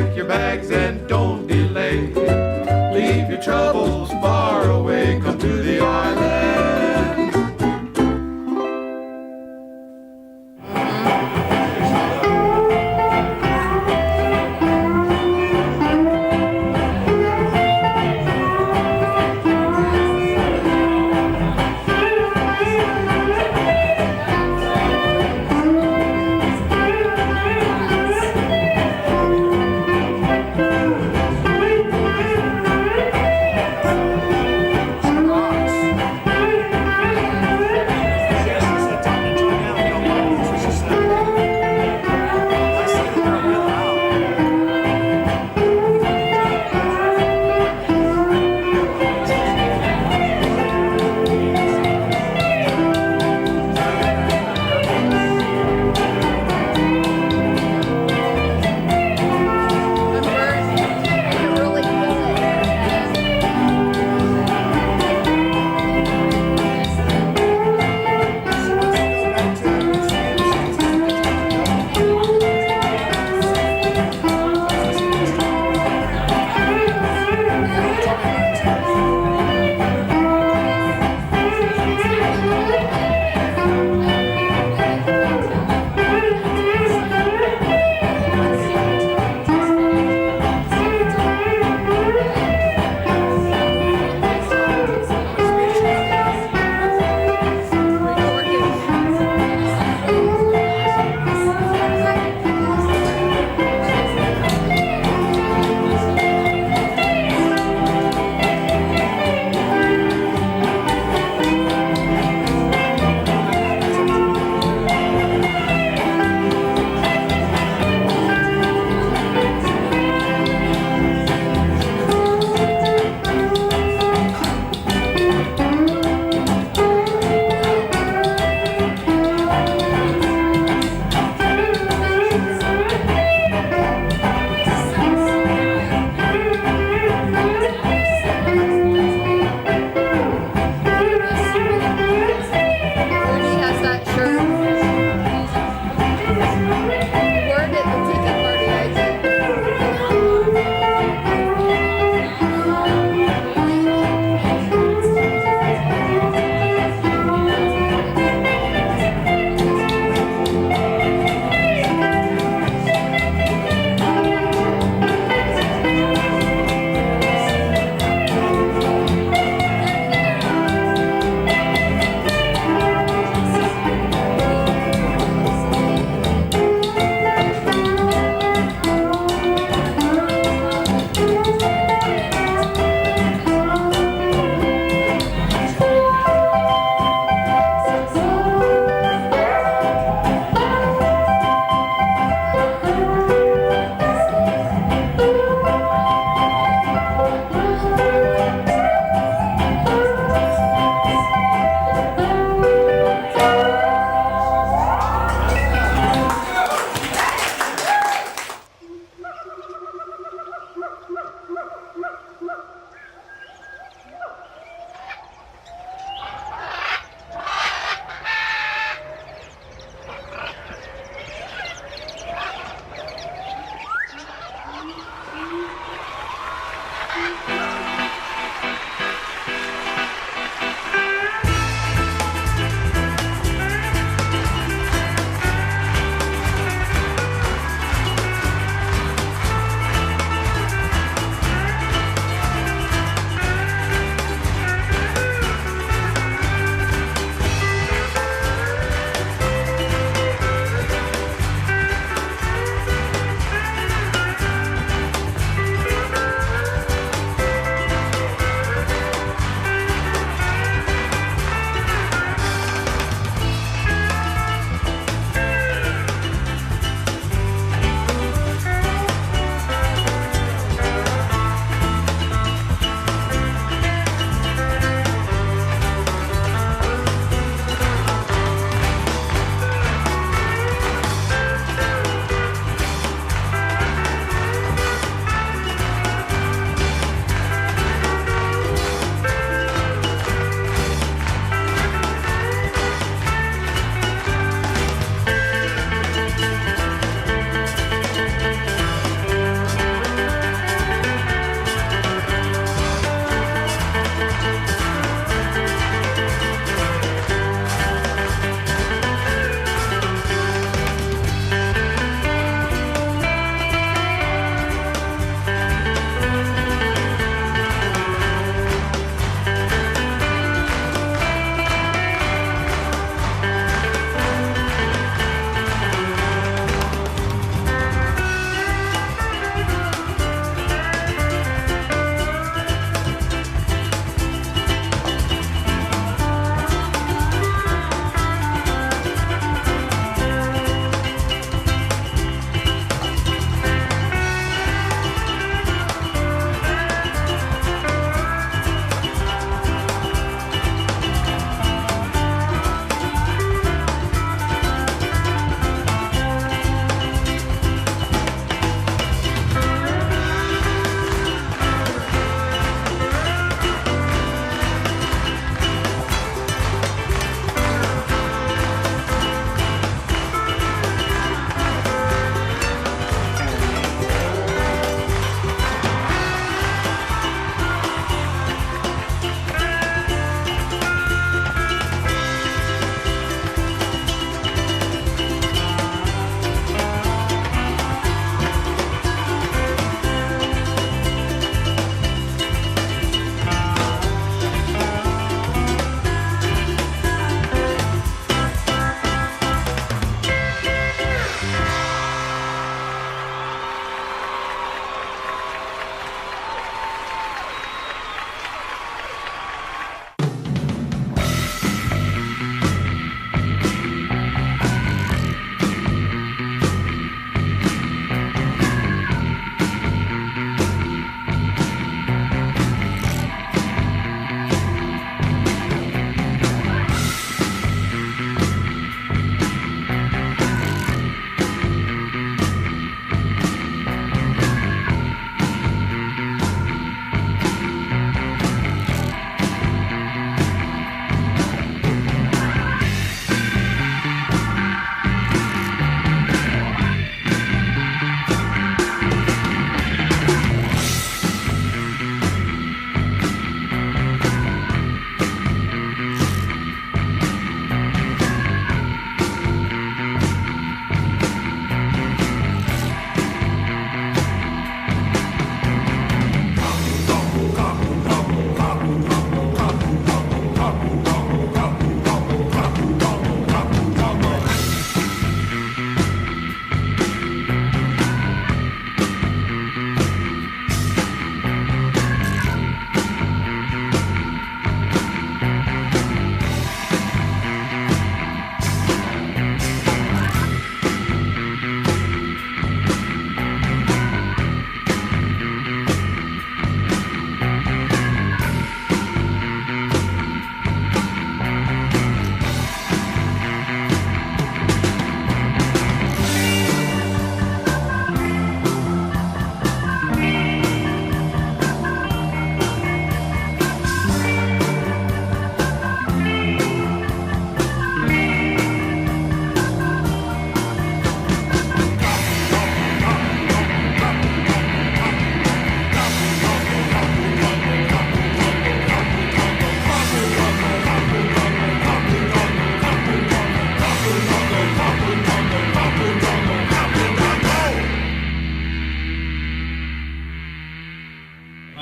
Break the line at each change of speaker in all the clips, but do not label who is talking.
pack your bags and don't delay. Leave your troubles far away, come to the island.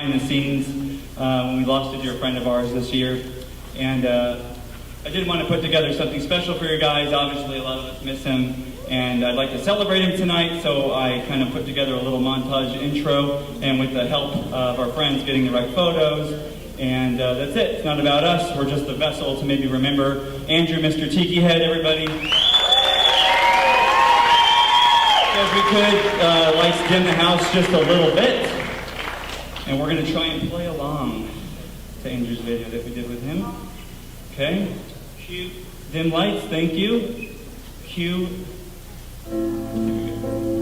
behind the scenes when we lost a dear friend of ours this year. And I did want to put together something special for you guys. Obviously, a lot of us miss him, and I'd like to celebrate him tonight, so I kind of put together a little montage intro, and with the help of our friends getting the right photos. And that's it. It's not about us. We're just a vessel to maybe remember Andrew, Mr. Tiki Head, everybody. If we could, lights dim the house just a little bit. And we're going to try and play along to Andrew's video that we did with him. Okay? Cue. Dim lights, thank you. Cue. Here we go.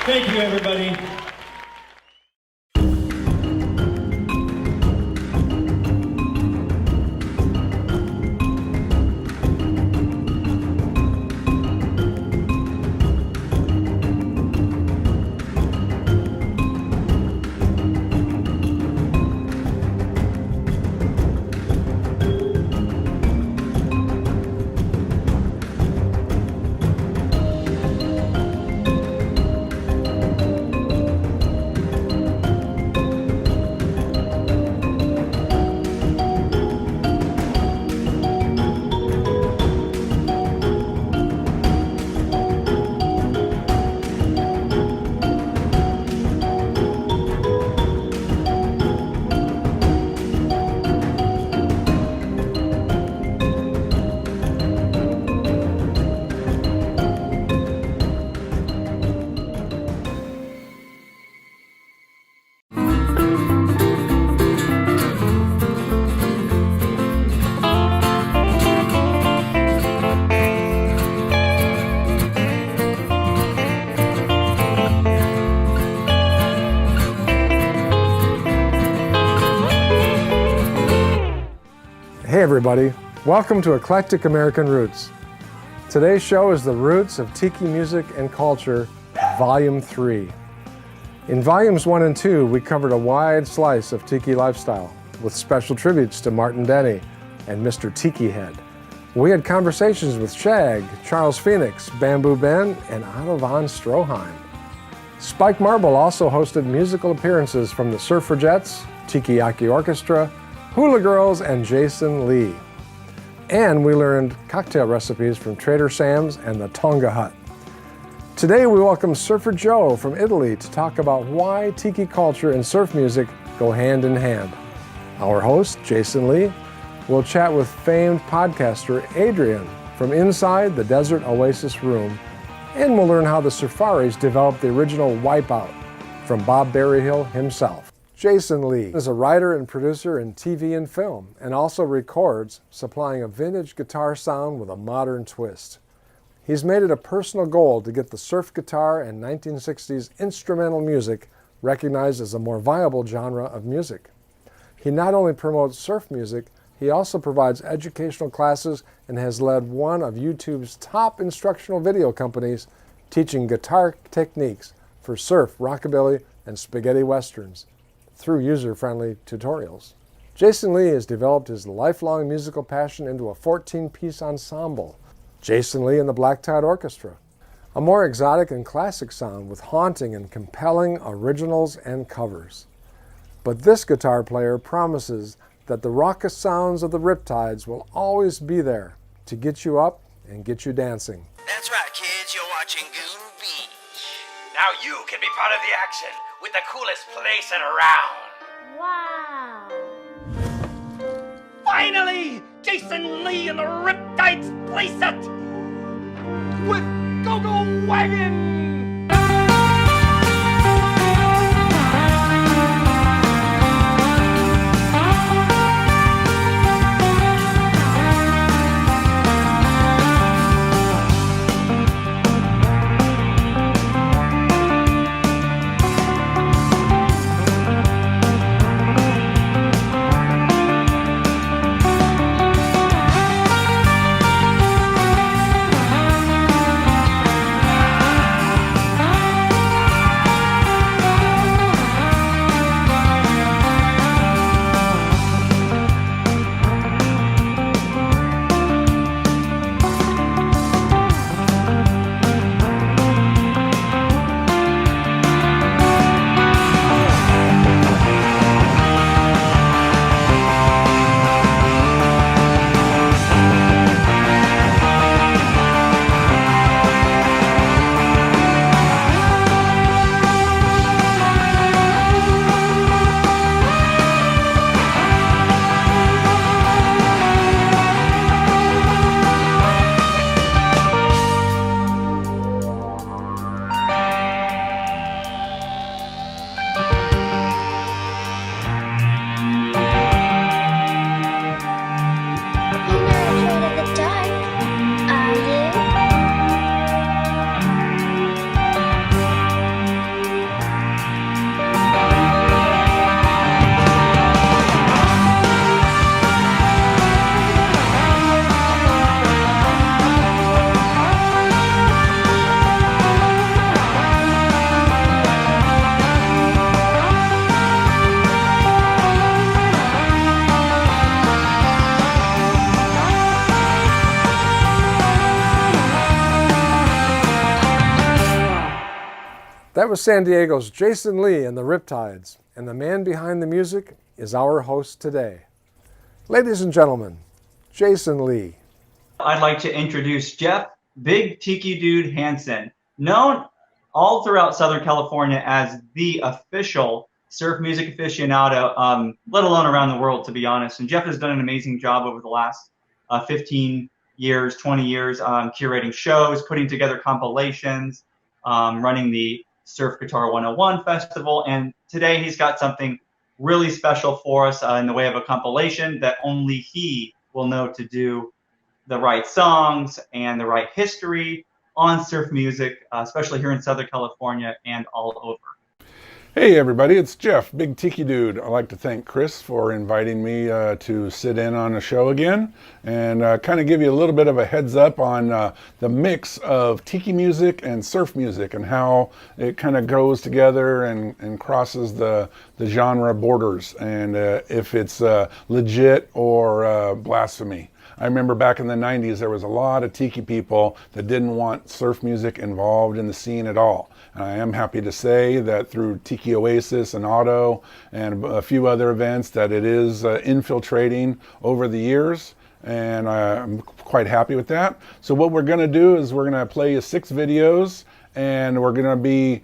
Thank you, everybody.
everybody, welcome to Eclectic American Roots. Today's show is the Roots of Tiki Music and Culture, Volume 3. In Volumes 1 and 2, we covered a wide slice of Tiki lifestyle, with special tributes to Martin Denny and Mr. Tiki Head. We had conversations with Shag, Charles Phoenix, Bamboo Ben, and Otto von Stroheim. Spike Marble also hosted musical appearances from the SurferJAX, Tiki Yaki Orchestra, Hula Girls, and Jason Lee. And we learned cocktail recipes from Trader Sam's and the Tonga Hut. Today we welcome Surfer Joe from Italy to talk about why Tiki culture and surf music go hand in hand. Our host, Jason Lee, will chat with famed podcaster Adrian from inside the Desert Oasis Room, and we'll learn how the Surfaris developed the original Wipeout from Bob Berryhill himself. Jason Lee is a writer and producer in TV and film, and also records, supplying a vintage guitar sound with a modern twist. He's made it a personal goal to get the surf guitar and 1960s instrumental music recognized as a more viable genre of music. He not only promotes surf music, he also provides educational classes and has led one of YouTube's top instructional video companies teaching guitar techniques for surf, rockabilly, and spaghetti westerns through user-friendly tutorials. Jason Lee has developed his lifelong musical passion into a 14-piece ensemble, Jason Lee and the Black Tide Orchestra, a more exotic and classic sound with haunting and compelling originals and covers. But this guitar player promises that the raucous sounds of the Riptides will always be there to get you up and get you dancing.
That's right, kids, you're watching Goon Beach.
Now you can be part of the action with the coolest place around.
Wow!
Finally, Jason Lee and the Riptides playset with Go-Go Wagon.
That was San Diego's Jason Lee and the Riptides, and the man behind the music is our host today. Ladies and gentlemen, Jason Lee.
I'd like to introduce Jeff Big Tiki Dude Hansen, known all throughout Southern California as the official surf music aficionado, let alone around the world, to be honest. And Jeff has done an amazing job over the last 15 years, 20 years, curating shows, putting together compilations, running the Surf Guitar 101 Festival, and today he's got something really special for us in the way of a compilation that only he will know to do the right songs and the right history on surf music, especially here in Southern California and all over.
Hey everybody, it's Jeff, Big Tiki Dude. I'd like to thank Chris for inviting me to sit in on the show again and kind of give you a little bit of a heads up on the mix of tiki music and surf music and how it kind of goes together and crosses the genre borders, and if it's legit or blasphemy. I remember back in the 90s there was a lot of tiki people that didn't want surf music involved in the scene at all. And I am happy to say that through Tiki Oasis and Auto and a few other events that it is infiltrating over the years, and I'm quite happy with that. So what we're going to do is we're going to play you 6 videos, and we're going to be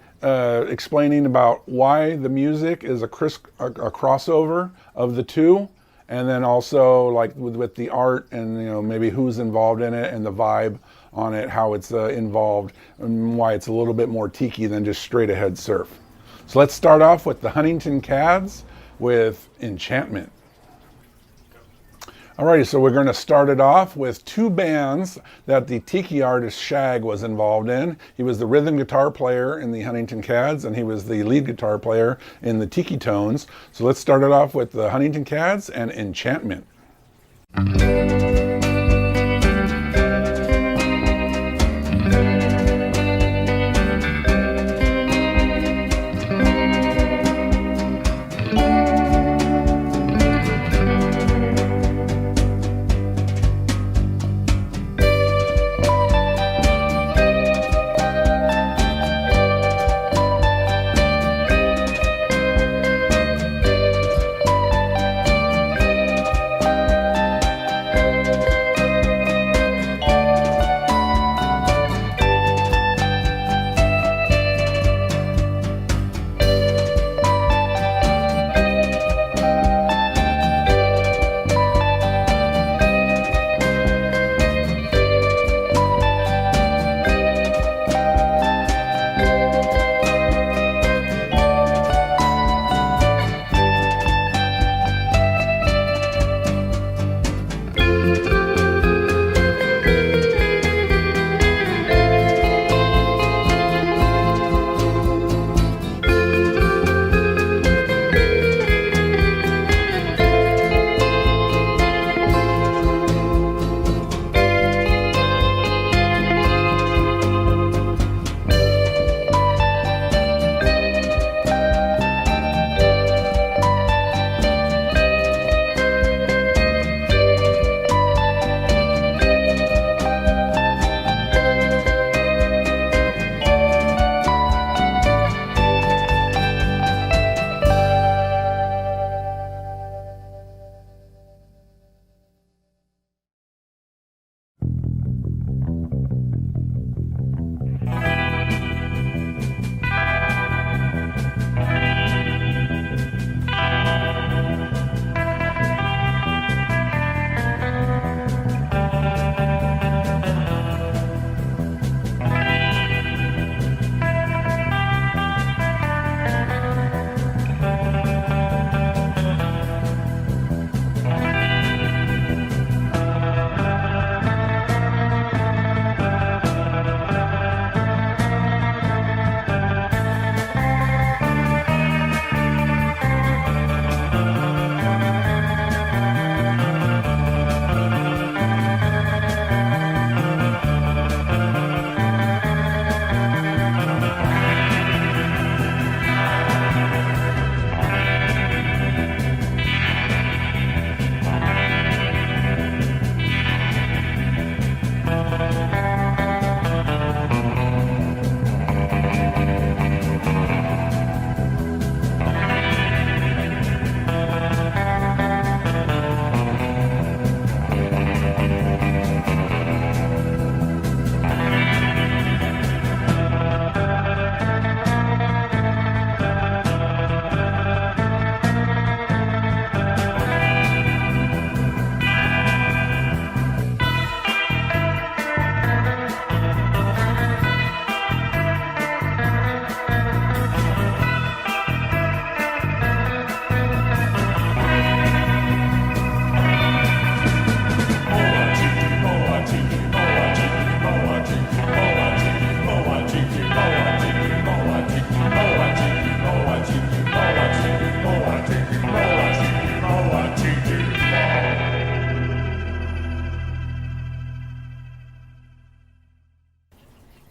explaining about why the music is a crossover of the two. And then also like with the art and maybe who's involved in it and the vibe on it, how it's involved and why it's a little bit more tiki than just straight ahead surf. So let's start off with the Huntington Cads with Enchantment. Alrighty, so we're going to start it off with 2 bands that the tiki artist Shag was involved in. He was the rhythm guitar player in the Huntington Cads, and he was the lead guitar player in the Tiki Tones. So let's start it off with the Huntington Cads and Enchantment.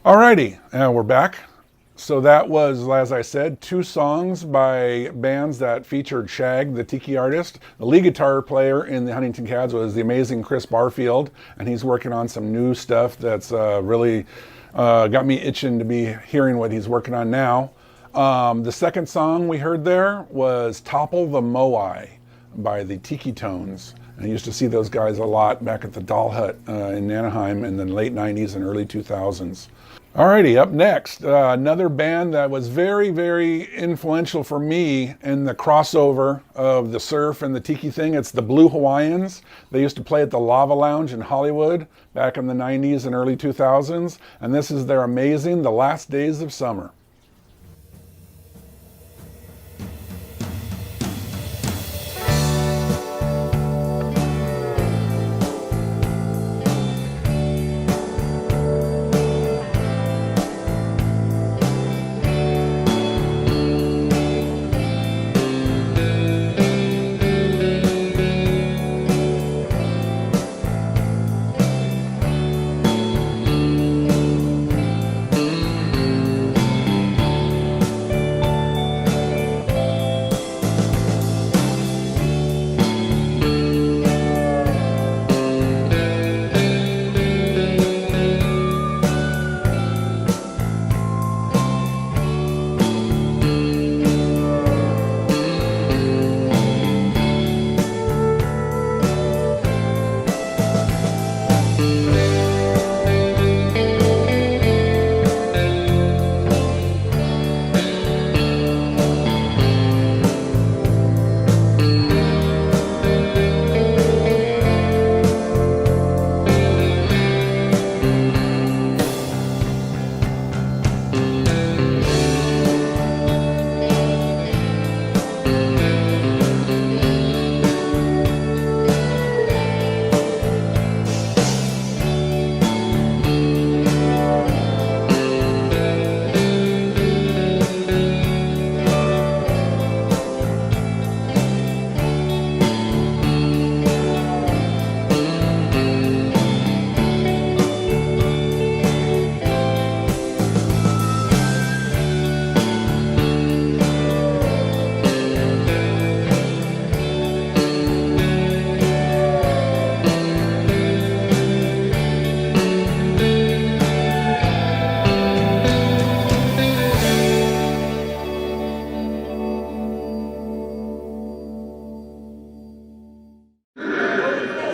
Alrighty, we're back. So that was, as I said, 2 songs by bands that featured Shag, the tiki artist. The lead guitar player in the Huntington Cads was the amazing Chris Barfield, and he's working on some new stuff that's really got me itching to be hearing what he's working on now. The second song we heard there was Topple the Moai by the Tiki Tones. I used to see those guys a lot back at the Doll Hut in Anaheim in the late 90s and early 2000s. Alrighty, up next, another band that was very, very influential for me in the crossover of the surf and the tiki thing. It's the Blue Hawaiians. They used to play at the Lava Lounge in Hollywood back in the 90s and early 2000s. And this is their amazing The Last Days of Summer.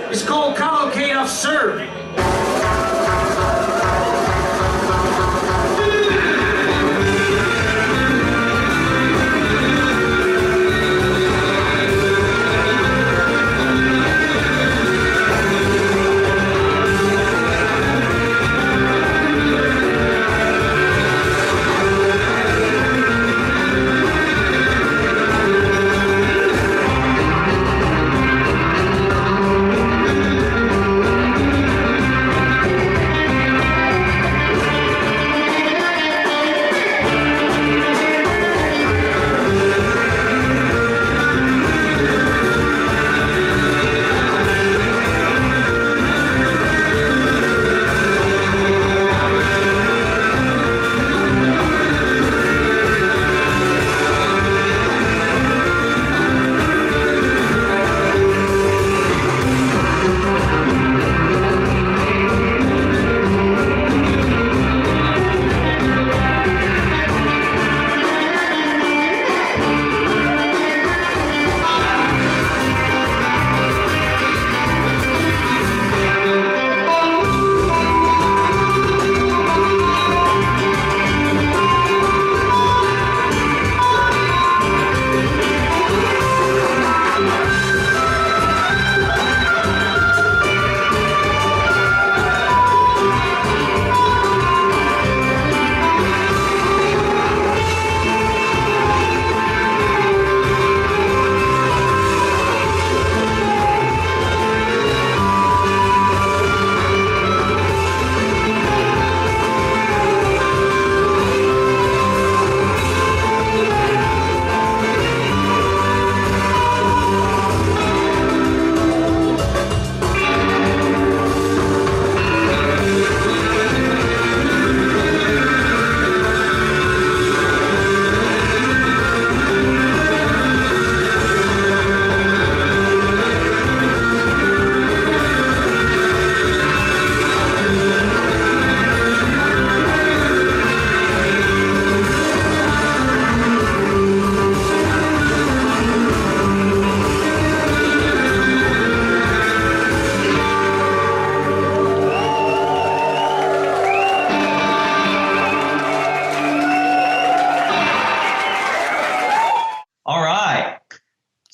It's called Cavalcade of Surf.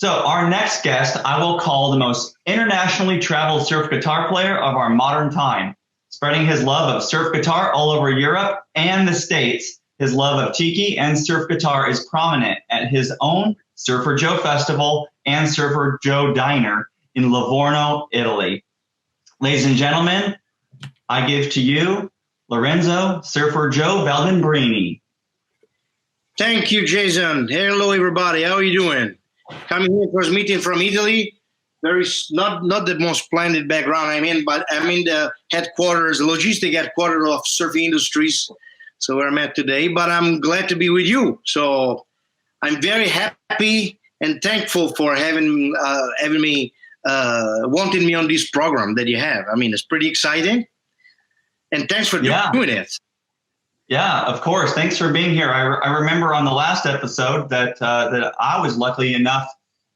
So our next guest, I will call the most internationally traveled surf guitar player of our modern time, spreading his love of surf guitar all over Europe and the States. His love of tiki and surf guitar is prominent at his own Surfer Joe Festival and Surfer Joe Diner in Livorno, Italy. Ladies and gentlemen, I give to you Lorenzo Surfer Joe Valdembrini.
Thank you, Jason. Hello, everybody. How are you doing? Coming here for a meeting from Italy. Very not the most splendid background I'm in, but I'm in the headquarters, logistic headquarters of Surfing Industries. So where I'm at today, but I'm glad to be with you. So I'm very happy and thankful for having me, wanting me on this program that you have. I mean, it's pretty exciting. And thanks for doing it.
Yeah, of course. Thanks for being here. I remember on the last episode that I was lucky enough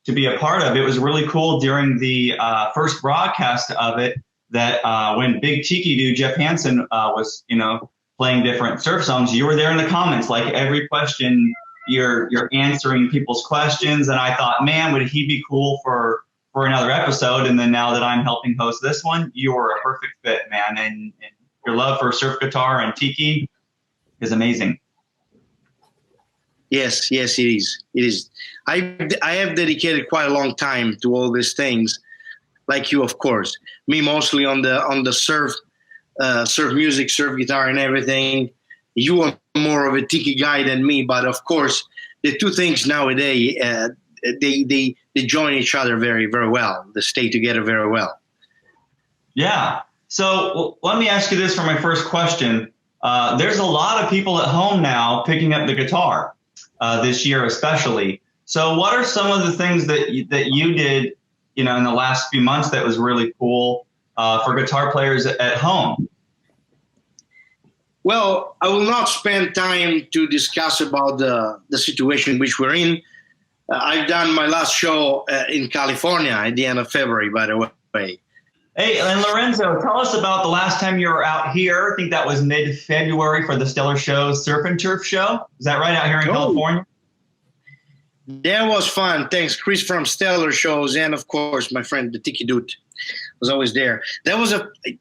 to be a part of. It was really cool during the first broadcast of it that when Big Tiki Dude, Jeff Hansen, was, playing different surf songs, you were there in the comments, like every question you're answering people's questions. And I thought, man, would he be cool for another episode? And then now that I'm helping host this one, you are a perfect fit, man. And your love for surf guitar and tiki is amazing.
Yes, it is. It is. I have dedicated quite a long time to all these things, like you, of course. Me mostly on the surf music, surf guitar, and everything. You are more of a tiki guy than me, but of course, the two things nowadays they join each other very, very well. They stay together very well.
Yeah. So let me ask you this for my first question. There's a lot of people at home now picking up the guitar this year, especially. So what are some of the things that you did, in the last few months that was really cool for guitar players at home?
Well, I will not spend time to discuss about the situation which we're in. I've done my last show in California at the end of February, by the way.
Hey, and Lorenzo, tell us about the last time you were out here. I think that was mid-February for the Stellar Show's Surf and Turf show. Is that right, out here in California?
That was fun. Thanks, Chris from Stellar Shows, and of course, my friend, the Tiki Dude, was always there. That was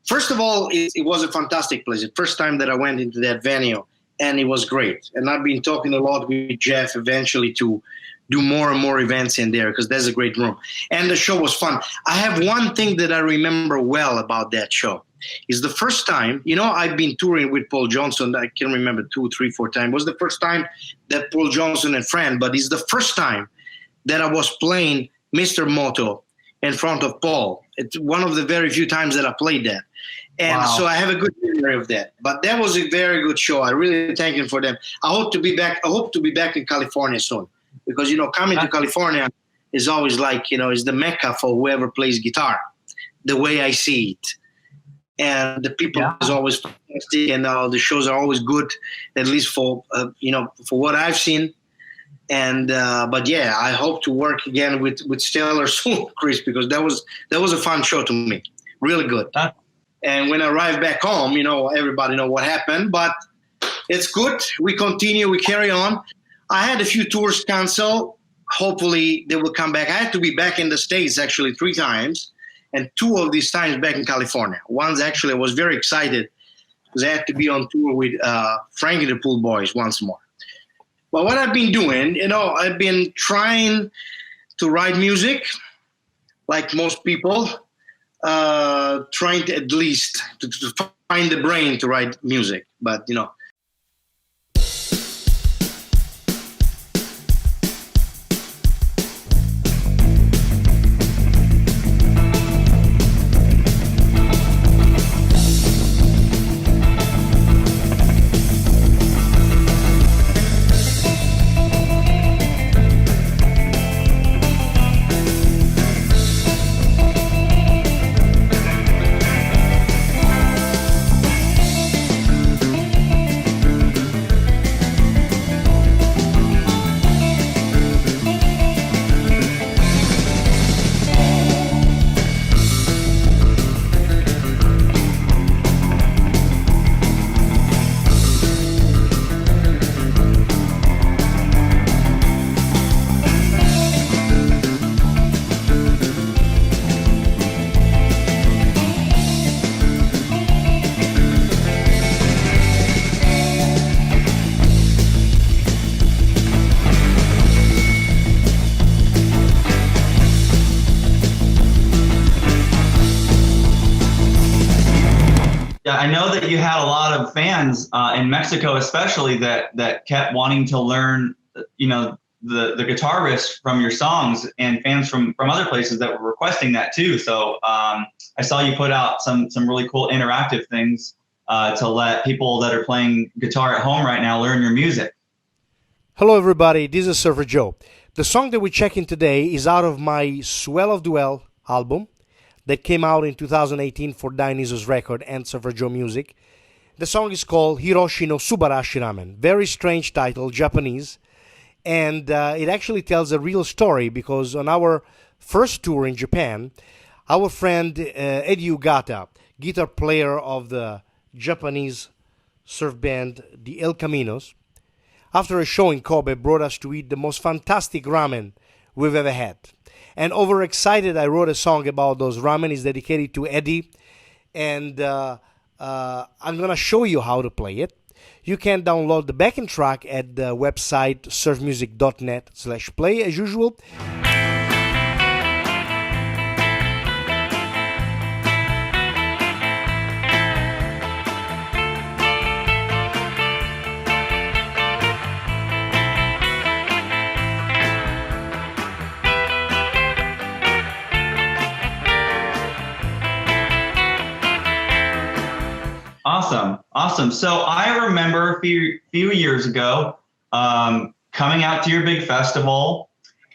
first of all, it was a fantastic place. The first time that I went into that venue, and it was great. And I've been talking a lot with Jeff eventually to do more and more events in there because there's a great room. And the show was fun. I have one thing that I remember well about that show. Is the first time, I've been touring with Paul Johnson. I can remember 2, 3, 4 times. It was the first time that Paul Johnson and friend, but it's the first time that I was playing Mr. Moto in front of Paul. It's one of the very few times that I played that. And so I have a good memory of that. But that was a very good show. I really thank him for them. I hope to be back in California soon. Because, coming to California is always like, is the mecca for whoever plays guitar, the way I see it. And the people is always fantastic, and the shows are always good, at least for what I've seen. And but yeah, I hope to work again with Stellar soon, Chris, because that was a fun show to me, really good. And when I arrived back home, everybody know what happened, but it's good. We continue, we carry on. I had a few tours canceled. Hopefully they will come back. I had to be back in the States actually 3 times. And 2 of these times back in California. Once actually I was very excited because I had to be on tour with Frankie the Pool Boys once more. But what I've been doing, I've been trying to write music like most people, trying to at least to find the brain to write music. But,
I know that you had a lot of fans in Mexico, especially that kept wanting to learn, the guitar riffs from your songs, and fans from other places that were requesting that too. So I saw you put out some really cool interactive things to let people that are playing guitar at home right now learn your music.
Hello everybody, this is Surfer Joe. The song that we're checking today is out of my Swell of Duel album that came out in 2018 for Dionysus Record and Surfer Joe Music. The song is called Hiroshi no Subarashi Ramen. Very strange title, Japanese. And it actually tells a real story because on our first tour in Japan, our friend Eddie Ugata, guitar player of the Japanese surf band the El Caminos, after a show in Kobe, brought us to eat the most fantastic ramen we've ever had. And overexcited, I wrote a song about those ramen. It's dedicated to Eddie. And I'm going to show you how to play it. You can download the backing track at the website surfmusic.net/play as usual.
Awesome. So I remember a few years ago coming out to your big festival,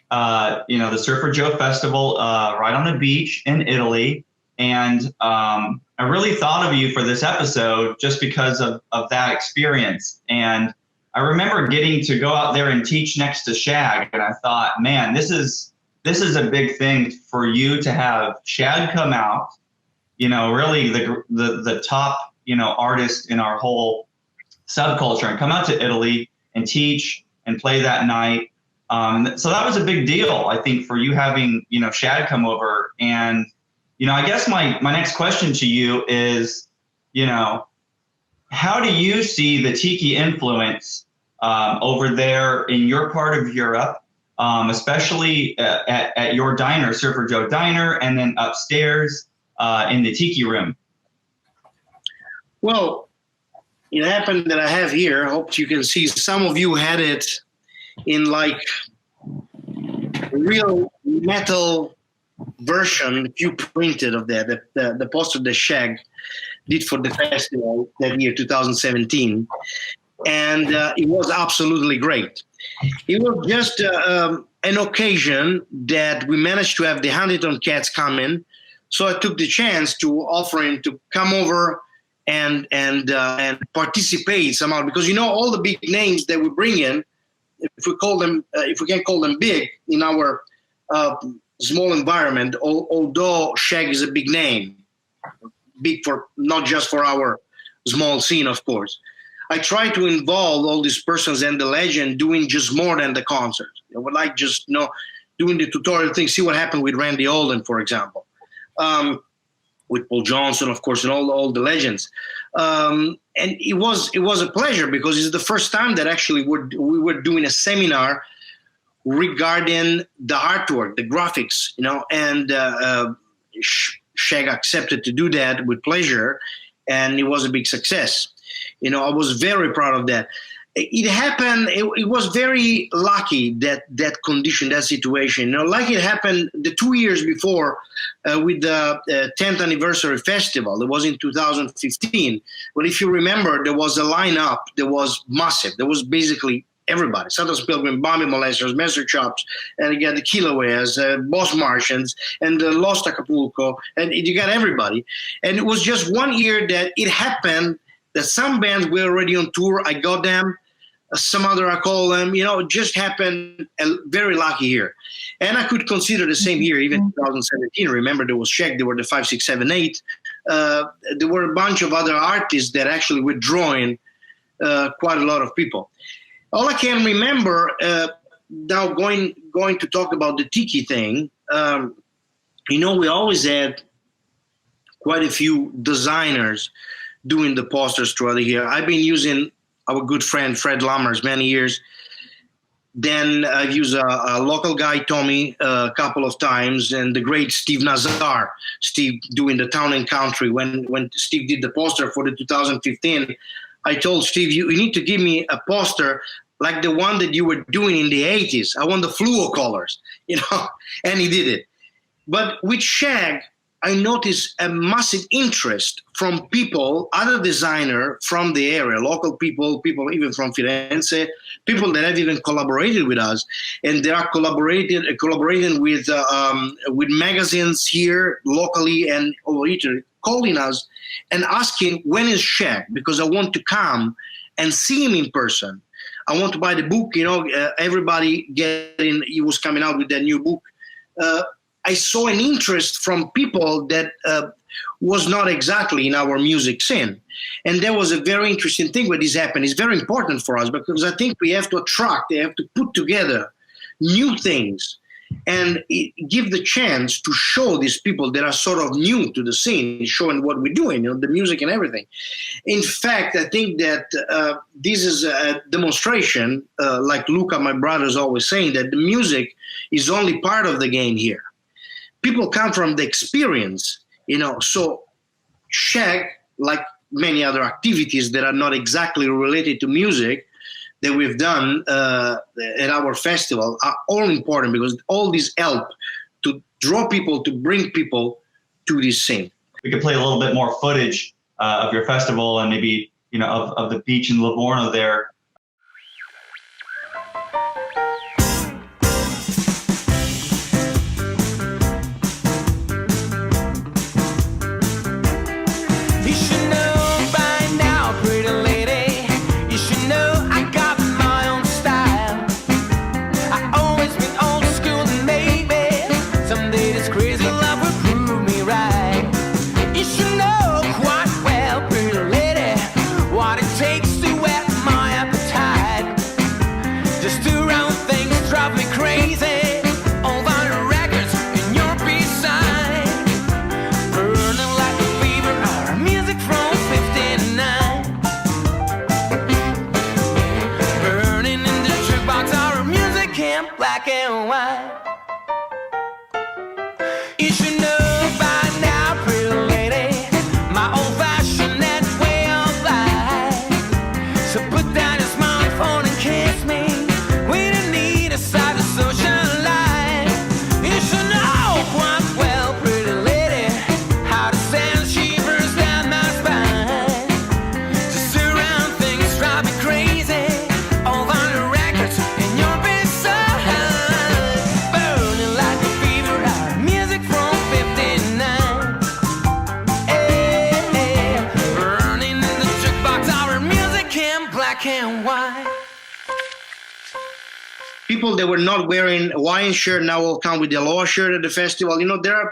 the Surfer Joe Festival right on the beach in Italy. And I really thought of you for this episode just because of that experience. And I remember getting to go out there and teach next to Shag. And I thought, man, this is a big thing for you to have Shag come out, really the top artist in our whole subculture, and come out to Italy and teach and play that night. So that was a big deal, I think, for you having, Shad come over. And, I guess my next question to you is, how do you see the Tiki influence over there in your part of Europe, especially at your diner, Surfer Joe Diner, and then upstairs in the Tiki Room?
Well, it happened that I have here. I hope you can see. Some of you had it in like real metal version, you printed of that, the poster that Shag did for the festival that year, 2017. And it was absolutely great. It was just an occasion that we managed to have the Huntington Cats come in. So I took the chance to offer him to come over and participate somehow, because all the big names that we bring in, if we can call them big in our small environment, although Shag is a big name, big for not just for our small scene, of course. I try to involve all these persons and the legend doing just more than the concert. I would like just doing the tutorial thing. See what happened with Randy Olden, for example. With Paul Johnson, of course, and all the legends. And it was a pleasure, because it's the first time that actually we were doing a seminar regarding the artwork, the graphics, and Shag accepted to do that with pleasure, and it was a big success. I was very proud of that. It happened, it was very lucky, that condition, that situation. Like it happened the 2 years before with the 10th anniversary festival. It was in 2015. But if you remember, there was a lineup that was massive. There was basically everybody. Santos Pilgrim, Bambi Molesters, Master Chops, and you got the Kilaueas, Boss Martians, and the Lost Acapulco, and you got everybody. And it was just 1 year that it happened that some bands were already on tour. I got them. Some other, I call them. It just happened very lucky here. And I could consider the same here, even 2017. Remember, there was Shag. There were the 5, 6, 7, 8. There were a bunch of other artists that actually were drawing quite a lot of people. All I can remember, now going to talk about the Tiki thing, we always had quite a few designers doing the posters throughout the year. I've been using our good friend Fred Lammers many years. Then I've used a local guy, Tommy, a couple of times, and the great Steve Nazar. Steve doing the Town and Country. When Steve did the poster for the 2015, I told Steve, you need to give me a poster like the one that you were doing in the 80s. I want the fluo colors, and he did it. But with Shag, I noticed a massive interest from people, other designer from the area, local people even from Firenze, people that have even collaborated with us, and they are collaborating with magazines here locally and over Italy, calling us and asking when is Shag, because I want to come and see him in person. I want to buy the book. Everybody he was coming out with that new book. I saw an interest from people that was not exactly in our music scene. And that was a very interesting thing when this happened. It's very important for us because I think we have to put together new things and give the chance to show these people that are sort of new to the scene, showing what we're doing, the music and everything. In fact, I think that this is a demonstration, like Luca, my brother, is always saying, that the music is only part of the game here. People come from the experience, so Shag, like many other activities that are not exactly related to music that we've done at our festival, are all important because all these help to draw people, to bring people to this scene.
We could play a little bit more footage of your festival and maybe, of the beach in Livorno there.
People that were not wearing Hawaiian shirt now will come with the aloha shirt at the festival.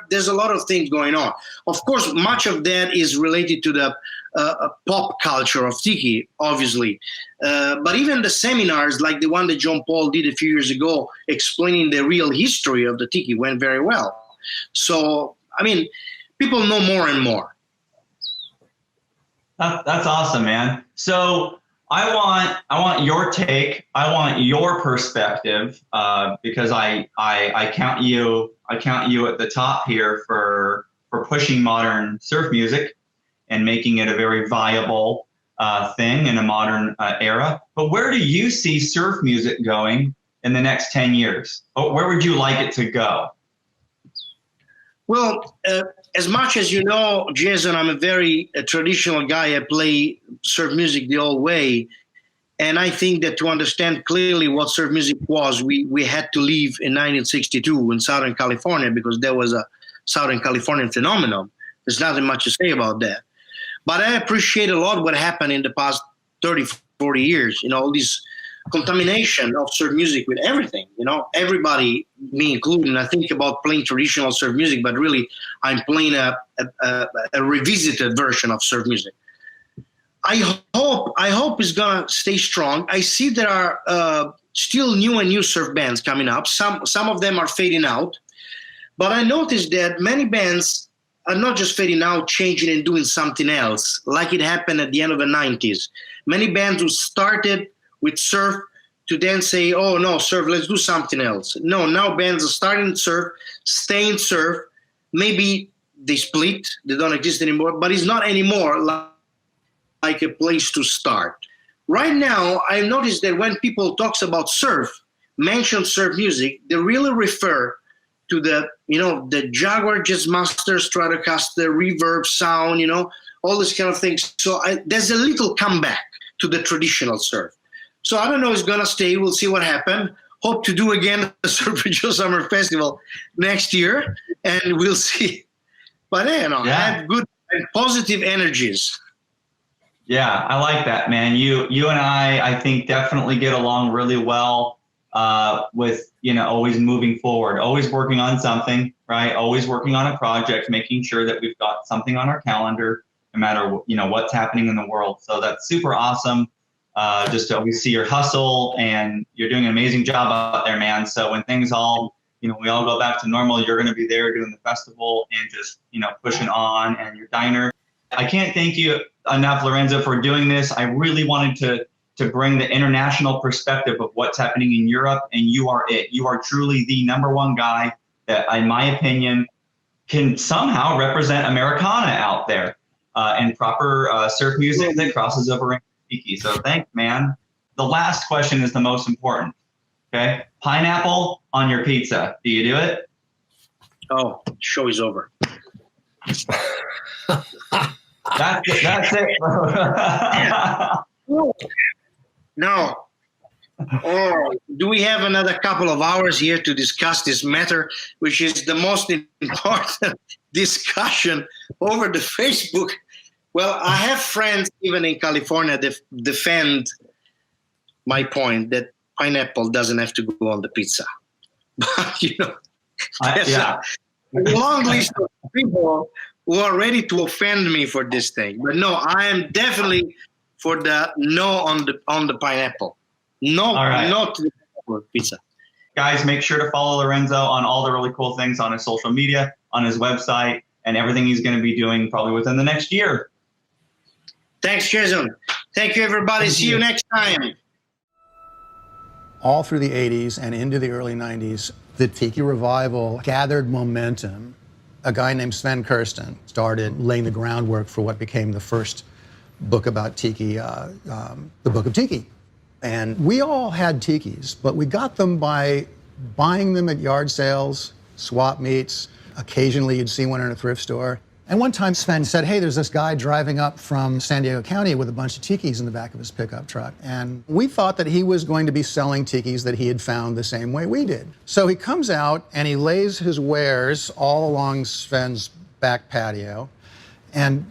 There's a lot of things going on. Of course, much of that is related to the pop culture of Tiki, obviously. But even the seminars, like the one that John Paul did a few years ago, explaining the real history of the Tiki, went very well. So, people know more and more.
That's awesome, man. So I want your take. I want your perspective because I count you at the top here for pushing modern surf music and making it a very viable thing in a modern era. But where do you see surf music going in the next 10 years? Where would you like it to go?
Well, as much as you know, Jason, I'm a very traditional guy. I play surf music the old way. And I think that to understand clearly what surf music was, we had to leave in 1962 in Southern California because there was a Southern Californian phenomenon. There's nothing much to say about that. But I appreciate a lot what happened in the past 30, 40 years. All this contamination of surf music with everything. Everybody, me included, I think about playing traditional surf music, but really I'm playing a revisited version of surf music. I hope it's gonna stay strong. I see there are still new surf bands coming up. Some of them are fading out, but I noticed that many bands are not just fading out, changing and doing something else, like it happened at the end of the 90s. Many bands who started with surf to then say, oh no, surf, let's do something else. No, now bands are starting surf, staying surf. Maybe they split, they don't exist anymore, but it's not anymore like a place to start. Right now, I noticed that when people talks about surf, mention surf music, they really refer to the Jaguar Jazzmaster Stratocaster reverb sound, all this kind of things. So there's a little comeback to the traditional surf. So I don't know if it's going to stay. We'll see what happens. Hope to do again the Surfer Joe Summer Festival next year, and we'll see. But I have good and positive energies.
Yeah, I like that, man. You and I think definitely get along really well with, always moving forward, always working on something, right? Always working on a project, making sure that we've got something on our calendar, no matter, what's happening in the world. So that's super awesome. Just to always see your hustle, and you're doing an amazing job out there, man. So when things all, we all go back to normal, you're going to be there doing the festival and just, pushing on, and your diner. I can't thank you enough, Lorenzo, for doing this. I really wanted to bring the international perspective of what's happening in Europe, and you are it. You are truly the number one guy that, in my opinion, can somehow represent Americana out there and proper surf music that crosses over in Tiki. So thanks, man. The last question is the most important. Okay, pineapple on your pizza. Do you do it?
Oh, show is over.
That's it.
No. Oh, do we have another couple of hours here to discuss this matter, which is the most important discussion over the Facebook? Well, I have friends even in California that defend my point that pineapple doesn't have to go on the pizza. But, there's a long list of people who are ready to offend me for this thing. But no, I am definitely for the no on the pineapple. No, not to the pizza.
Guys, make sure to follow Lorenzo on all the really cool things on his social media, on his website, and everything he's going to be doing probably within the next year.
Thanks, Jason. Thank you, everybody. See you next time.
All through the 80s and into the early 90s, the Tiki revival gathered momentum. A guy named Sven Kirsten started laying the groundwork for what became the first book about Tiki, the Book of Tiki. And we all had Tikis, but we got them by buying them at yard sales, swap meets. Occasionally you'd see one in a thrift store. And one time Sven said, hey, there's this guy driving up from San Diego County with a bunch of Tikis in the back of his pickup truck. And we thought that he was going to be selling Tikis that he had found the same way we did. So he comes out and he lays his wares all along Sven's back patio. And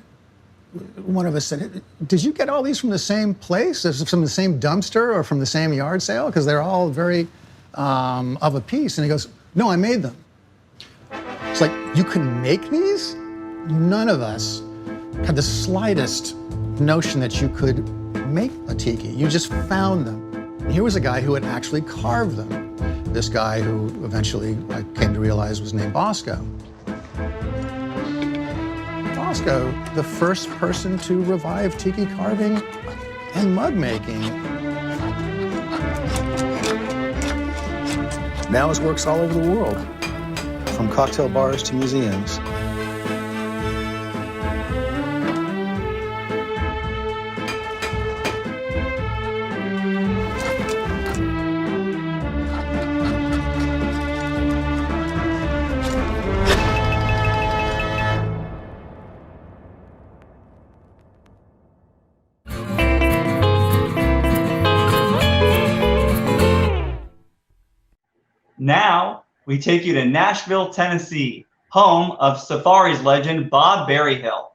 one of us said, did you get all these from the same place? Is it from the same dumpster or from the same yard sale? Because they're all very of a piece. And he goes, no, I made them. It's like, you can make these? None of us had the slightest notion that you could make a tiki. You just found them. Here was a guy who had actually carved them. This guy who eventually I came to realize was named Bosco. Bosco, the first person to revive tiki carving and mug making. Now his work's all over the world, from cocktail bars to museums.
Now, we take you to Nashville, Tennessee, home of Surfaris legend Bob Berryhill.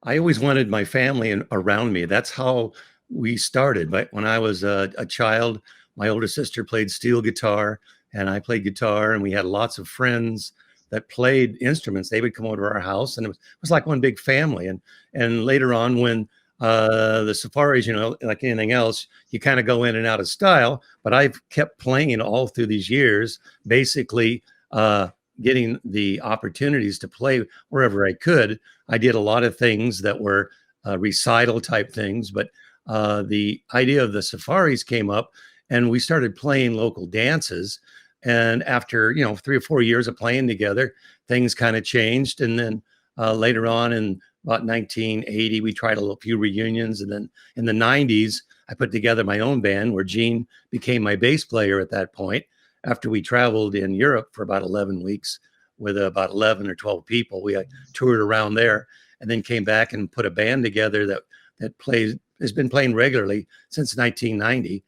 I always wanted my family around me. That's how we started. But when I was a child, my older sister played steel guitar and I played guitar, and we had lots of friends that played instruments. They would come over to our house, and it was like one big family. And later on, when the Surfaris, like anything else, you kind of go in and out of style, but I've kept playing all through these years, basically getting the opportunities to play wherever I could. I did a lot of things that were recital type things, but the idea of the Surfaris came up, and we started playing local dances. And after 3 or 4 years of playing together, things kind of changed. And then later on in about 1980, we tried a few reunions. And then in the 90s, I put together my own band where Gene became my bass player at that point, after we traveled in Europe for about 11 weeks with about 11 or 12 people. We toured around there and then came back and put a band together that has been playing regularly since 1990.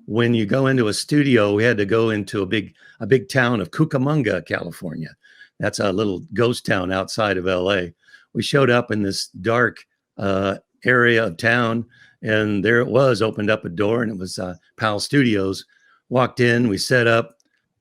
When you go into a studio, we had to go into a big town of Cucamonga, California. That's a little ghost town outside of LA. We showed up in this dark area of town, and there it was, opened up a door, and it was PAL Studios. Walked in, we set up,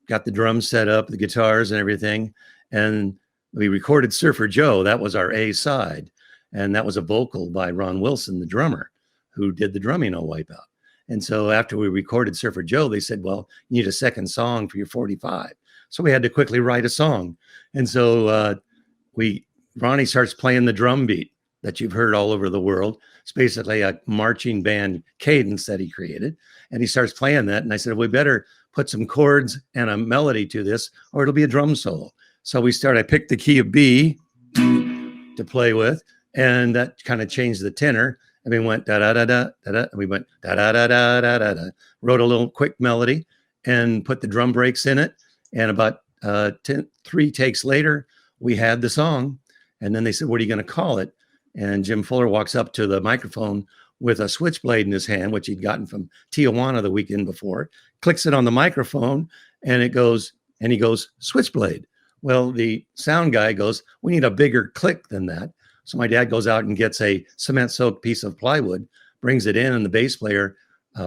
got the drums set up, the guitars and everything, and we recorded Surfer Joe. That was our A side, and that was a vocal by Ron Wilson, the drummer, who did the drumming on Wipeout. And so after we recorded Surfer Joe, they said, well, you need a second song for your 45. So we had to quickly write a song. And so Ronnie starts playing the drum beat that you've heard all over the world. It's basically a marching band cadence that he created. And he starts playing that. And I said, we better put some chords and a melody to this, or it'll be a drum solo. So I picked the key of B to play with, and that kind of changed the tenor. And we went da-da-da-da, da-da, and we went da-da-da-da-da-da, wrote a little quick melody and put the drum breaks in it. And about 3 takes later, we had the song. And then they said, what are you going to call it? And Jim Fuller walks up to the microphone with a switchblade in his hand, which he'd gotten from Tijuana the weekend before, clicks it on the microphone, and he goes, switchblade. Well, the sound guy goes, we need a bigger click than that. So my dad goes out and gets a cement-soaked piece of plywood, brings it in, and the bass player,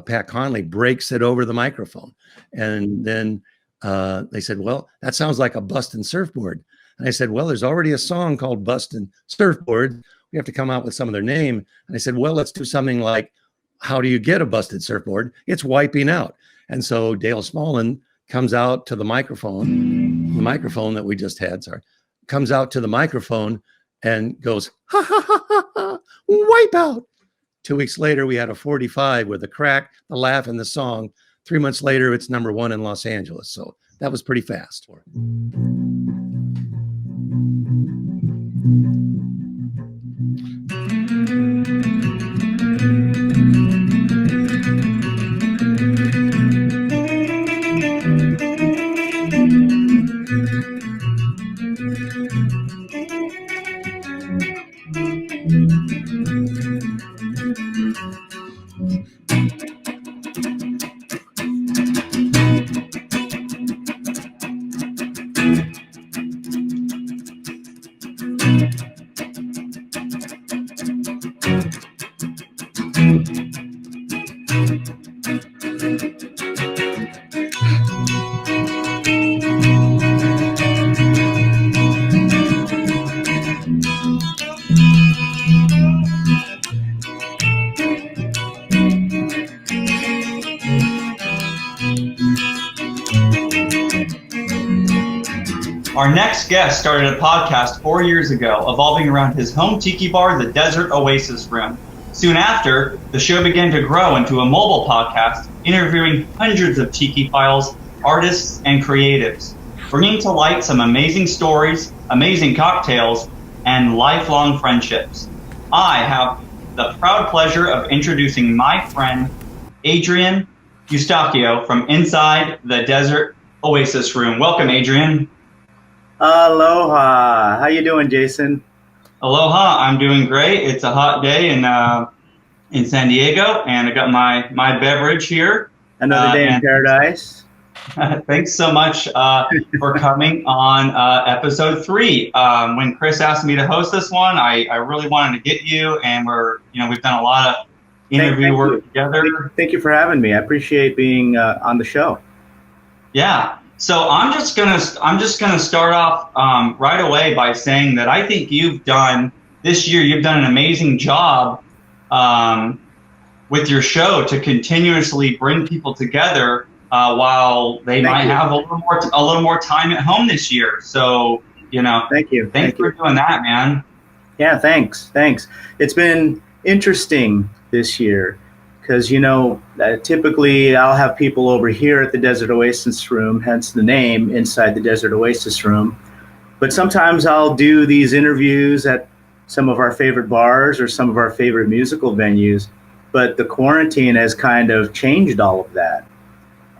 Pat Conley, breaks it over the microphone. And then they said, well, that sounds like a bustin' surfboard. And I said, well, there's already a song called Bustin' Surfboard. We have to come out with some of their name. And I said, well, let's do something like, how do you get a busted surfboard? It's wiping out. And so Dale Smallin comes out to the microphone that we just had, comes out to the microphone and goes, ha, ha, ha, ha, ha, wipe out. 2 weeks later, we had a 45 with a crack, the laugh, and the song. 3 months later, it's #1 in Los Angeles. So that was pretty fast.
Our next guest started a podcast 4 years ago, evolving around his home tiki bar, the Desert Oasis Room. Soon after, the show began to grow into a mobile podcast, interviewing hundreds of tiki files, artists, and creatives, bringing to light some amazing stories, amazing cocktails, and lifelong friendships. I have the proud pleasure of introducing my friend, Adrian Eustaqio, from inside the Desert Oasis Room. Welcome, Adrian.
Aloha. How you doing, Jason?
Aloha. I'm doing great. It's a hot day in San Diego, and I got my beverage here.
Another day in paradise.
Thanks so much for coming on episode 3. When Chris asked me to host this one, I really wanted to get you, and we've done a lot of interview work together.
Thank you for having me. I appreciate being on the show.
Yeah. So I'm just gonna start off right away by saying that I think this year you've done an amazing job with your show to continuously bring people together while they might have a little more time at home this year. So
thank you.
Thanks for doing that, man.
Yeah, thanks. It's been interesting this year. because typically I'll have people over here at the Desert Oasis Room, hence the name, inside the Desert Oasis Room. But sometimes I'll do these interviews at some of our favorite bars or some of our favorite musical venues. But the quarantine has kind of changed all of that.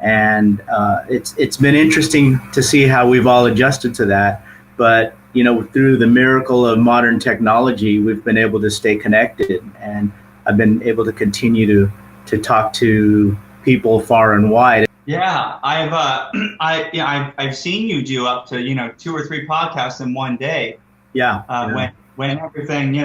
And it's been interesting to see how we've all adjusted to that. But, through the miracle of modern technology, we've been able to stay connected. And I've been able to continue to talk to people far and wide.
Yeah, I've seen you do up to 2 or 3 podcasts in one day.
Yeah.
When everything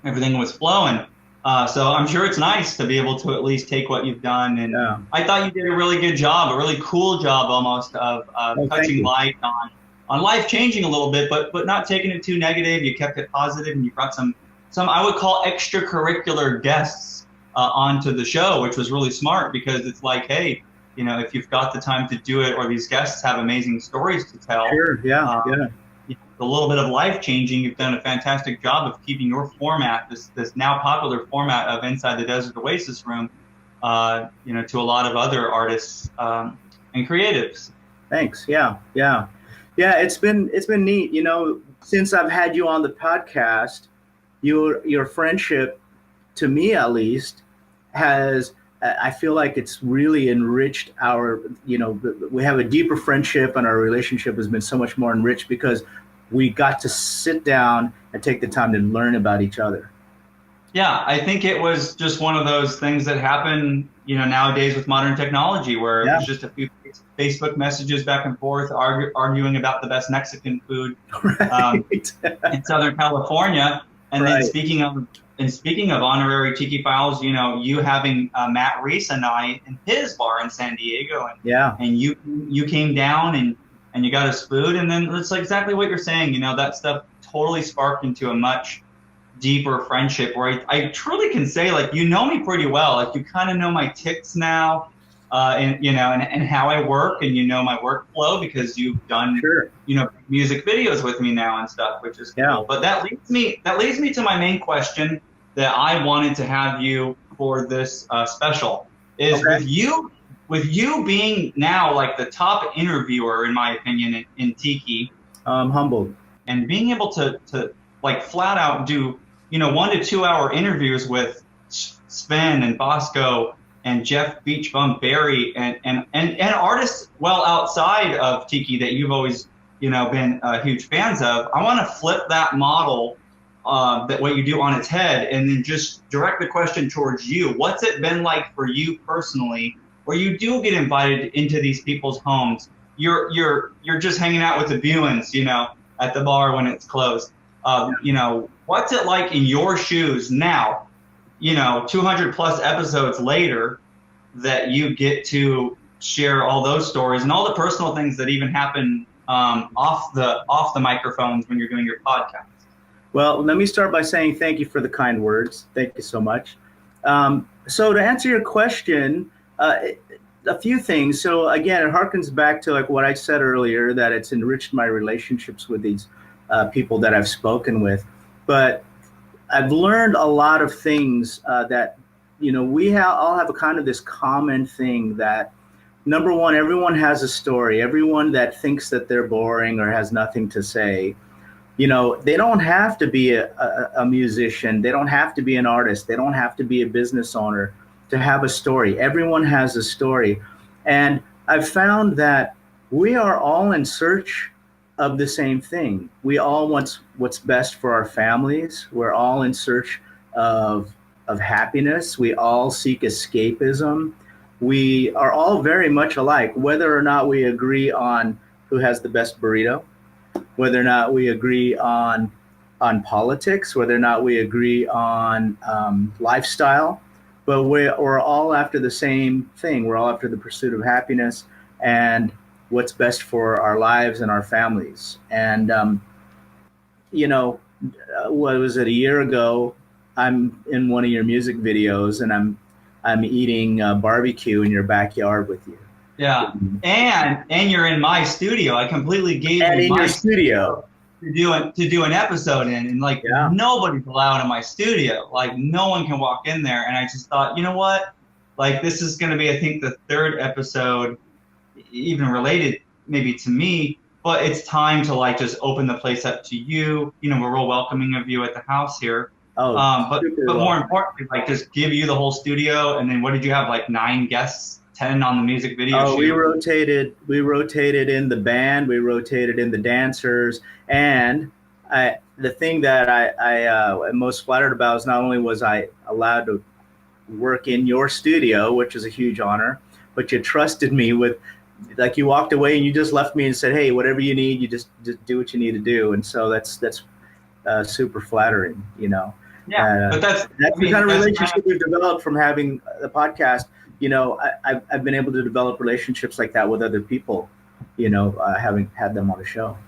everything was flowing. So I'm sure it's nice to be able to at least take what you've done. And I thought you did a really good job, a really cool job almost of touching light on life changing a little bit, but not taking it too negative. You kept it positive, and you brought some I would call extracurricular guests onto the show, which was really smart, because it's like, hey, if you've got the time to do it, or these guests have amazing stories to tell.
Sure, yeah.
A little bit of life changing. You've done a fantastic job of keeping your format, this now popular format of Inside the Desert Oasis Room, to a lot of other artists and creatives.
Thanks. Yeah. It's been neat. Since I've had you on the podcast, your friendship, to me at least, has, I feel like it's really enriched our, we have a deeper friendship, and our relationship has been so much more enriched because we got to sit down and take the time to learn about each other.
Yeah, I think it was just one of those things that happen, nowadays with modern technology, where it was just a few Facebook messages back and forth, arguing about the best Mexican food in Southern California. And then speaking of honorary Tiki Files, you having Matt Reese and I in his bar in San Diego, and you came down and you got us food, and then it's like exactly what you're saying. That stuff totally sparked into a much deeper friendship, where I truly can say, like, me pretty well. Like, you kind of know my tics now, and how I work, and my workflow, because you've done music videos with me now and stuff, which is cool. But that leads me to my main question that I wanted to have you for this special is with you being now like the top interviewer, in my opinion, in Tiki.
I'm humbled.
And being able to like flat out do 1 to 2 hour interviews with Sven and Bosco and Jeff Beach Bum Berry and artists well outside of Tiki that you've always been huge fans of. I want to flip that model, that what you do, on its head, and then just direct the question towards you. What's it been like for you personally, where you do get invited into these people's homes? You're just hanging out with the Buins, at the bar when it's closed. What's it like in your shoes now, 200 plus episodes later, that you get to share all those stories and all the personal things that even happen off the microphones when you're doing your podcast?
Well, let me start by saying thank you for the kind words. Thank you so much. So to answer your question, a few things. So again, it harkens back to like what I said earlier, that it's enriched my relationships with these people that I've spoken with. But I've learned a lot of things that, we all have a kind of this common thing that, number one, everyone has a story. Everyone that thinks that they're boring or has nothing to say, they don't have to be a musician. They don't have to be an artist. They don't have to be a business owner to have a story. Everyone has a story. And I've found that we are all in search of the same thing. We all want what's best for our families. We're all in search of happiness. We all seek escapism. We are all very much alike, whether or not we agree on who has the best burrito, whether or not we agree on politics, whether or not we agree on lifestyle. But we're all after the same thing. We're all after the pursuit of happiness and what's best for our lives and our families. And, what was it, a year ago, I'm in one of your music videos, and I'm eating barbecue in your backyard with you.
Yeah, and you're in my studio. I completely gave you
in
my
your studio.
to do an episode in, and like nobody's allowed in my studio. Like no one can walk in there. And I just thought, you know what? Like this is going to be, I think, the third episode, even related maybe to me. But it's time to like just open the place up to you. You know, we're real welcoming of you at the house here. But more importantly, like just give you the whole studio. And then what did you have? Like 9 guests, 10 on the music video shoot?
We rotated in the band, we rotated in the dancers, and the thing that I am most flattered about is not only was I allowed to work in your studio, which is a huge honor, but you trusted me with, like you walked away and you just left me and said, hey, whatever you need, you just do what you need to do. And so that's super flattering, you know.
Yeah, but that's
the kind of relationship we've developed from having the podcast. You know, I've been able to develop relationships like that with other people, you know, having had them on the show.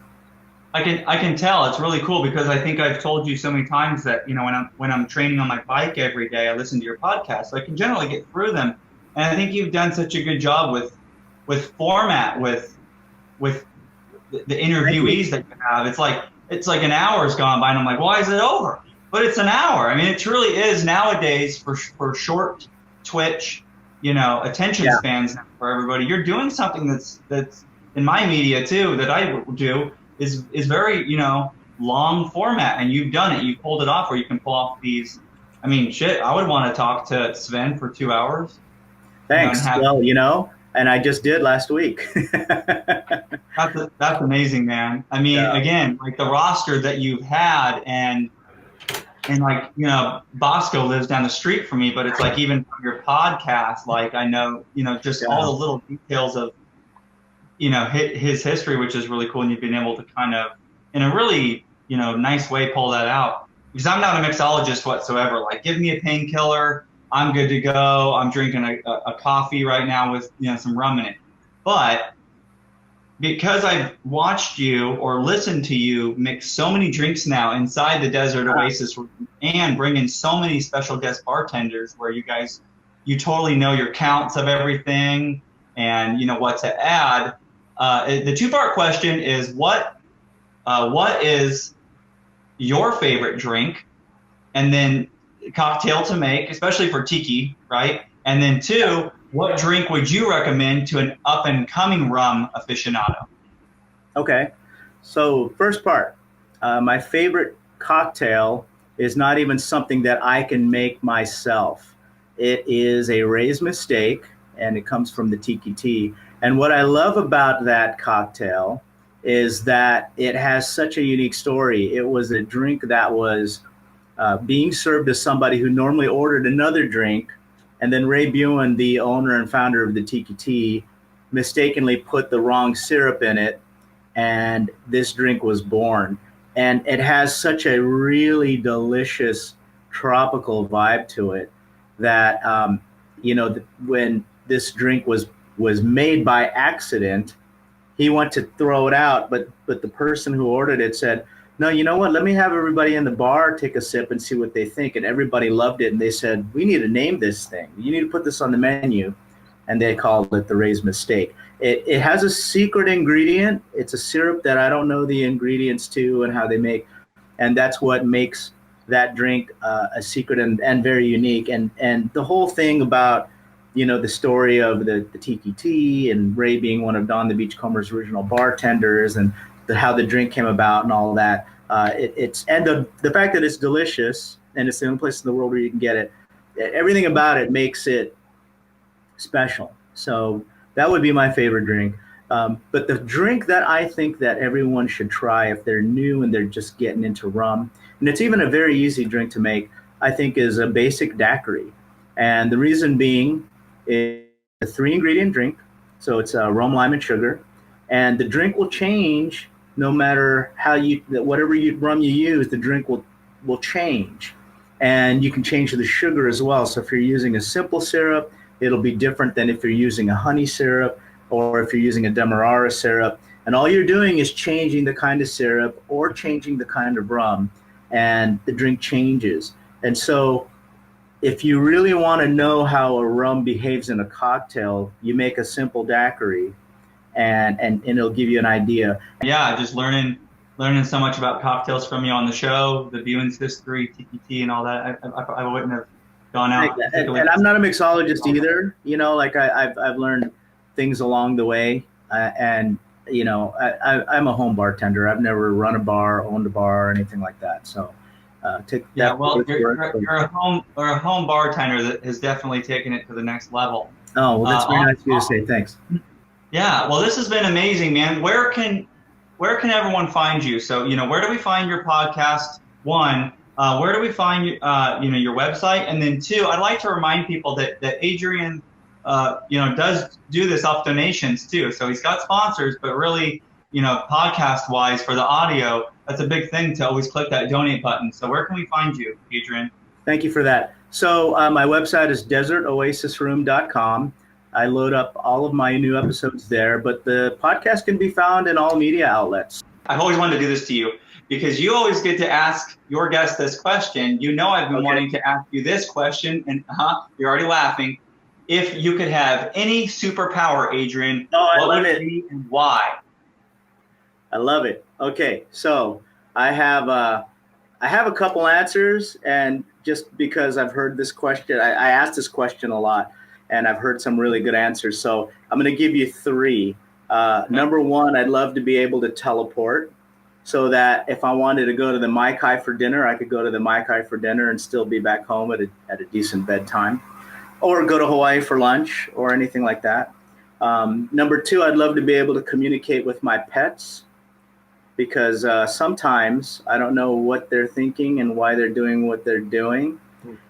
I can tell it's really cool because I think I've told you so many times that, you know, when I'm training on my bike every day, I listen to your podcast, so I can generally get through them. And I think you've done such a good job with format, with the interviewees that you have. It's like an hour's gone by and I'm like, why is it over? But it's an hour. I mean, it truly is nowadays for short Twitch, you know, attention spans for everybody. You're doing something that's in my media too, that I do is very, you know, long format, and you've done it. You pulled it off where you can pull off these. I mean, shit, I would want to talk to Sven for 2 hours.
Thanks. Well, you know, and I just did last week.
That's amazing, man. I mean, again, like the roster that you've had, and like, you know, Bosco lives down the street from me, but it's like even from your podcast, like I know, you know, just all the little details of, you know, his history, which is really cool. And you've been able to kind of, in a really, you know, nice way, pull that out. Because I'm not a mixologist whatsoever. Like, give me a painkiller, I'm good to go. I'm drinking a coffee right now with, you know, some rum in it. But because I've watched you or listened to you mix so many drinks now inside the Desert Oasis and bring in so many special guest bartenders where you totally know your counts of everything and you know what to add. The 2-part question is what is your favorite drink, and then cocktail to make, especially for tiki, right? And then 2, what drink would you recommend to an up-and-coming rum aficionado?
Okay, so first part, my favorite cocktail is not even something that I can make myself. It is a raised mistake, and it comes from the Tiki Tea. And what I love about that cocktail is that it has such a unique story. It was a drink that was being served to somebody who normally ordered another drink, and then Ray Buin, the owner and founder of the Tiki Tea, mistakenly put the wrong syrup in it, and this drink was born. And it has such a really delicious tropical vibe to it that, you know, when this drink was made by accident, he went to throw it out, but the person who ordered it said, no, you know what, let me have everybody in the bar take a sip and see what they think. And everybody loved it, and they said, we need to name this thing. You need to put this on the menu. And they called it the Raised Mistake. It has a secret ingredient. It's a syrup that I don't know the ingredients to and how they make, and that's what makes that drink a secret and very unique. And the whole thing about, you know, the story of the Tiki Tea and Ray being one of Don the Beachcomber's original bartenders, and how the drink came about and all of that. The fact that it's delicious and it's the only place in the world where you can get it. Everything about it makes it special. So that would be my favorite drink. But the drink that I think that everyone should try if they're new and they're just getting into rum, and it's even a very easy drink to make, I think, is a basic daiquiri. And the reason being, it's a 3-ingredient drink. So it's rum, lime, and sugar. And the drink will change no matter whatever rum you use, the drink will change. And you can change the sugar as well. So if you're using a simple syrup, it'll be different than if you're using a honey syrup or if you're using a demerara syrup. And all you're doing is changing the kind of syrup or changing the kind of rum, and the drink changes. And so if you really want to know how a rum behaves in a cocktail, you make a simple daiquiri, and it'll give you an idea.
Yeah, just learning learning so much about cocktails from you on the show, the Buen's history, Tiki Tea, and all that. I wouldn't have gone out.
And I'm not a mixologist either. You know, like I've learned things along the way, and you know, I'm a home bartender. I've never run a bar, owned a bar, or anything like that. So,
you're a home bartender that has definitely taken it to the next level.
Oh, well, that's very nice of you to say. Thanks.
Yeah, well, this has been amazing, man. Where can everyone find you? So, you know, where do we find your podcast? One, where do we find your website? And then two, I'd like to remind people that Adrian, does do this off donations too. So he's got sponsors, but really, you know, podcast wise for the audio, that's a big thing to always click that donate button. So where can we find you, Adrian?
Thank you for that. So my website is desertoasisroom.com. I load up all of my new episodes there, but the podcast can be found in all media outlets.
I've always wanted to do this to you because you always get to ask your guest this question. You know, I've been wanting to ask you this question, and you're already laughing. If you could have any superpower, Adrian, what would it be and why?
I love it. Okay, so I have a couple answers, and just because I've heard this question, I asked this question a lot, and I've heard some really good answers. So I'm going to give you three. Number one, I'd love to be able to teleport so that if I wanted to go to the Mai Kai for dinner, I could go to the Mai Kai for dinner and still be back home at a decent bedtime, or go to Hawaii for lunch or anything like that. Number two, I'd love to be able to communicate with my pets, because sometimes I don't know what they're thinking and why they're doing what they're doing.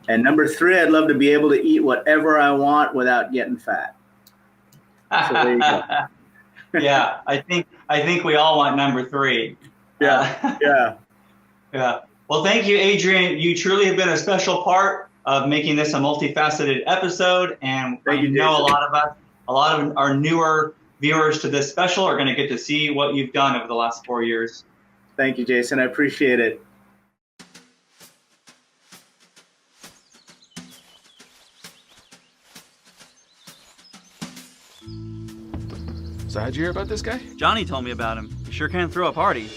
And number three, I'd love to be able to eat whatever I want without getting fat. So there you go.
Yeah, I think we all want number three.
Yeah.
Well, thank you, Adrian. You truly have been a special part of making this a multifaceted episode, and I know a lot of our newer viewers to this special are going to get to see what you've done over the last 4 years.
Thank you, Jason. I appreciate it.
So how'd you hear about this guy?
Johnny told me about him. He sure can throw a party.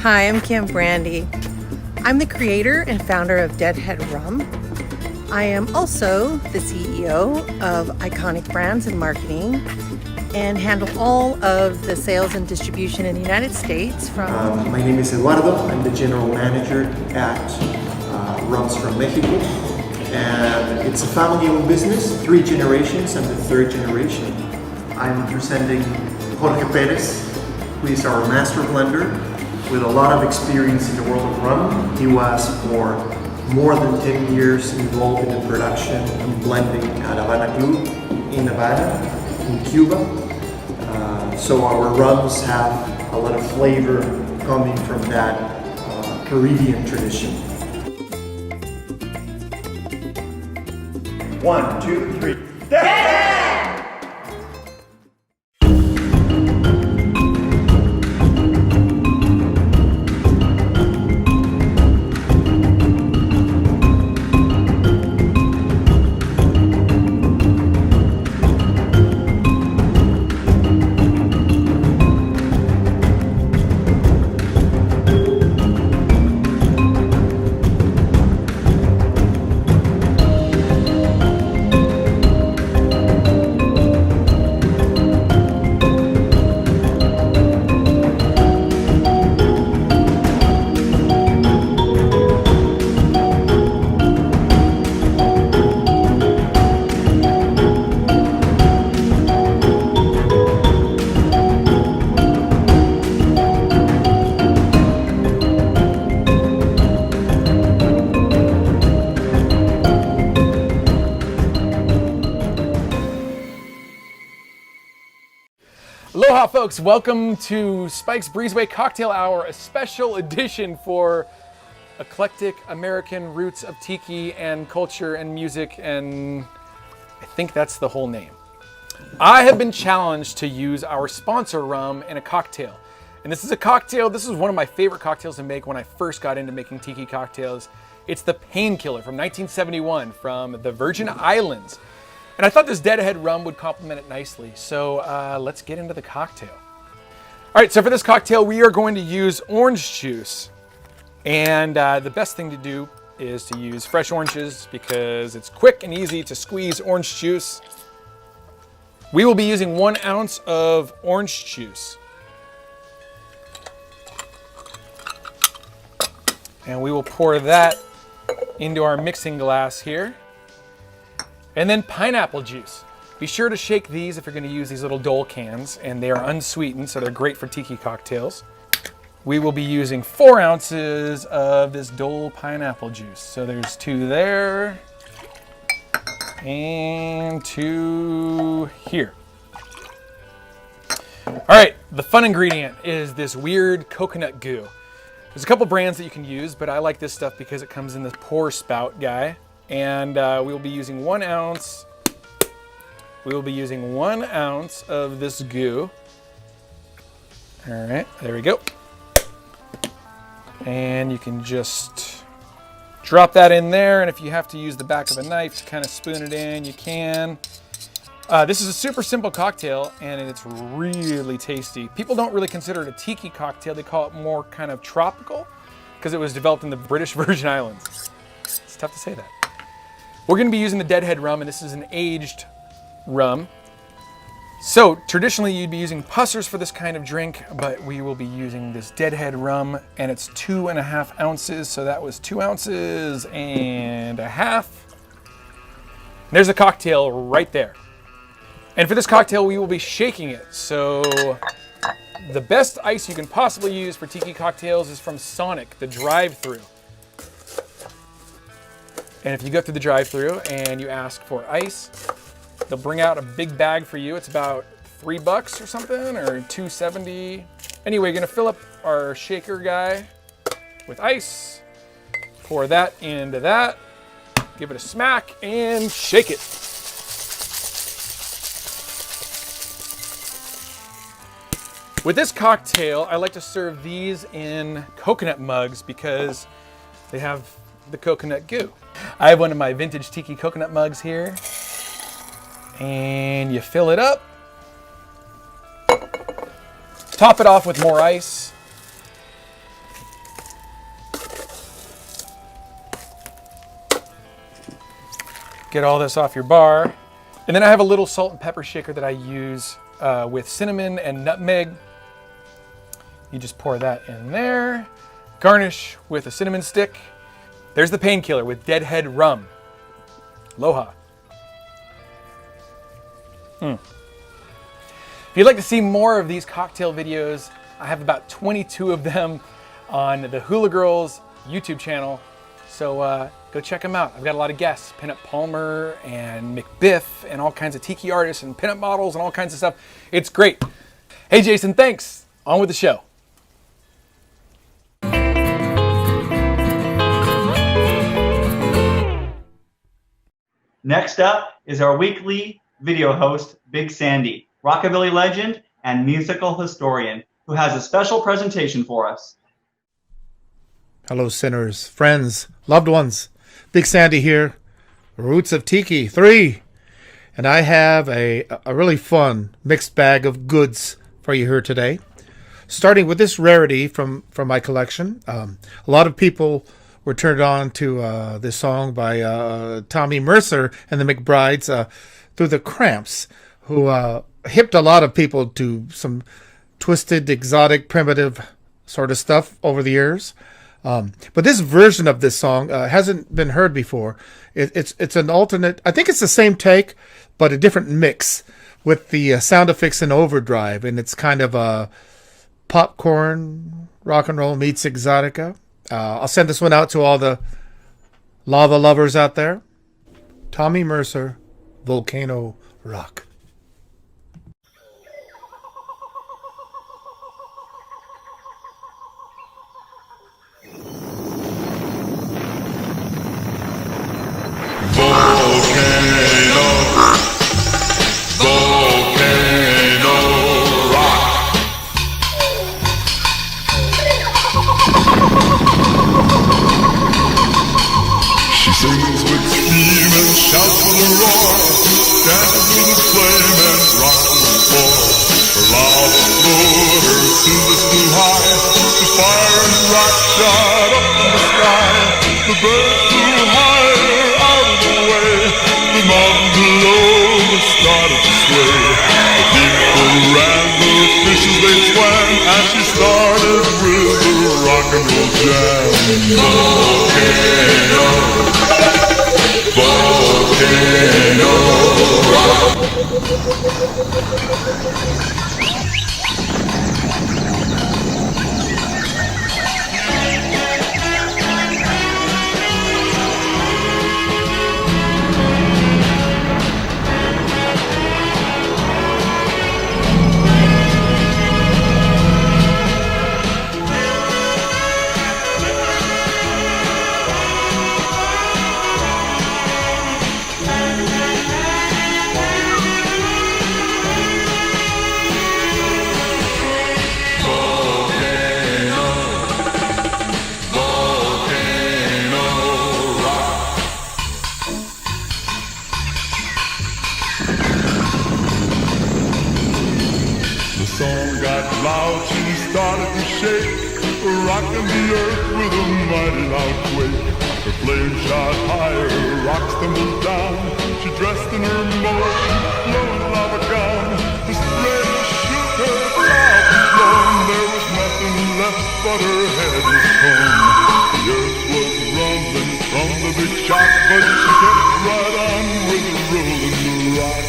Hi, I'm Kim Brandy. I'm the creator and founder of Deadhead Rum. I am also the CEO of Iconic Brands and Marketing and handle all of the sales and distribution in the United States from...
My name is Eduardo. I'm the general manager at Rums from Mexico. And it's a family-owned business, 3 generations, and the 3rd generation. I'm presenting Jorge Perez, who is our master blender with a lot of experience in the world of rum. He was for more than 10 years involved in the production and blending at Havana Club in Nevada, in Cuba. So our rums have a lot of flavor coming from that Caribbean tradition. 1, 2, 3.
Aloha folks, welcome to Spike's Breezeway Cocktail Hour, a special edition for Eclectic American Roots of Tiki and Culture and Music, and I think that's the whole name. I have been challenged to use our sponsor rum in a cocktail. And this is a cocktail, this is one of my favorite cocktails to make when I first got into making tiki cocktails. It's the Painkiller from 1971 from the Virgin Islands. And I thought this Deadhead rum would complement it nicely. So let's get into the cocktail. All right, so for this cocktail, we are going to use orange juice. And the best thing to do is to use fresh oranges because it's quick and easy to squeeze orange juice. We will be using 1 ounce of orange juice. And we will pour that into our mixing glass here. And then pineapple juice. Be sure to shake these if you're going to use these little Dole cans, and they are unsweetened, so they're great for tiki cocktails. We will be using 4 ounces of this Dole pineapple juice. So there's 2 there, and 2 here. All right, the fun ingredient is this weird coconut goo. There's a couple brands that you can use, but I like this stuff because it comes in this pour spout guy. And we will be using 1 ounce. We will be using 1 ounce of this goo. All right, there we go. And you can just drop that in there. And if you have to use the back of a knife to kind of spoon it in, you can. This is a super simple cocktail, and it's really tasty. People don't really consider it a tiki cocktail. They call it more kind of tropical because it was developed in the British Virgin Islands. It's tough to say that. We're going to be using the Deadhead rum, and this is an aged rum. So traditionally you'd be using pussers for this kind of drink, but we will be using this Deadhead rum, and it's 2.5 ounces. So that was 2 ounces and a half. There's a cocktail right there. And for this cocktail, we will be shaking it. So the best ice you can possibly use for tiki cocktails is from Sonic, the drive-thru. And if you go through the drive-thru and you ask for ice, they'll bring out a big bag for you. It's about $3 or something, or $2.70. Anyway, you're gonna fill up our shaker guy with ice, pour that into that, give it a smack, and shake it. With this cocktail, I like to serve these in coconut mugs because they have the coconut goo. I have one of my vintage tiki coconut mugs here. And you fill it up. Top it off with more ice. Get all this off your bar. And then I have a little salt and pepper shaker that I use with cinnamon and nutmeg. You just pour that in there. Garnish with a cinnamon stick. There's the painkiller with Deadhead rum. Aloha. If you'd like to see more of these cocktail videos, I have about 22 of them on the Hula Girls YouTube channel. So go check them out. I've got a lot of guests, Pinup Palmer and McBiff and all kinds of tiki artists and pinup models and all kinds of stuff. It's great. Hey Jason, thanks. On with the show.
Next up is our weekly video host, Big Sandy, rockabilly legend and musical historian, who has a special presentation for us.
Hello, sinners, friends, loved ones. Big Sandy here, Roots of Tiki 3. And I have a really fun mixed bag of goods for you here today. Starting with this rarity from my collection. A lot of people were turned on to this song by Tommy Mercer and the McBrides through the Cramps, who hipped a lot of people to some twisted, exotic, primitive sort of stuff over the years. But this version of this song hasn't been heard before. It's an alternate. I think it's the same take, but a different mix with the sound effects in overdrive, and it's kind of a popcorn rock and roll meets exotica. I'll send this one out to all the lava lovers out there. Tommy Mercer, Volcano Rock.
Sings with steam and shouts with a roar, dances with a flame and rocks with a floor. Her loud motor soothes too high, the fire and rock shot up in the sky. The birds flew higher out of the way, the mountain below started to sway. The people ran, the fishes they swam, as she started with the rock and roll jam. Volcano, volcano rock. Loud, she started to shake, rocking the earth with a mighty loud quake. Her flame shot higher, rocks tumbled down. She dressed in her most flowing lava gown. The spray shook her clouds and blown. There was nothing left but her head was torn. The earth was rumbling from the big shock, but she kept right on with the rolling rock.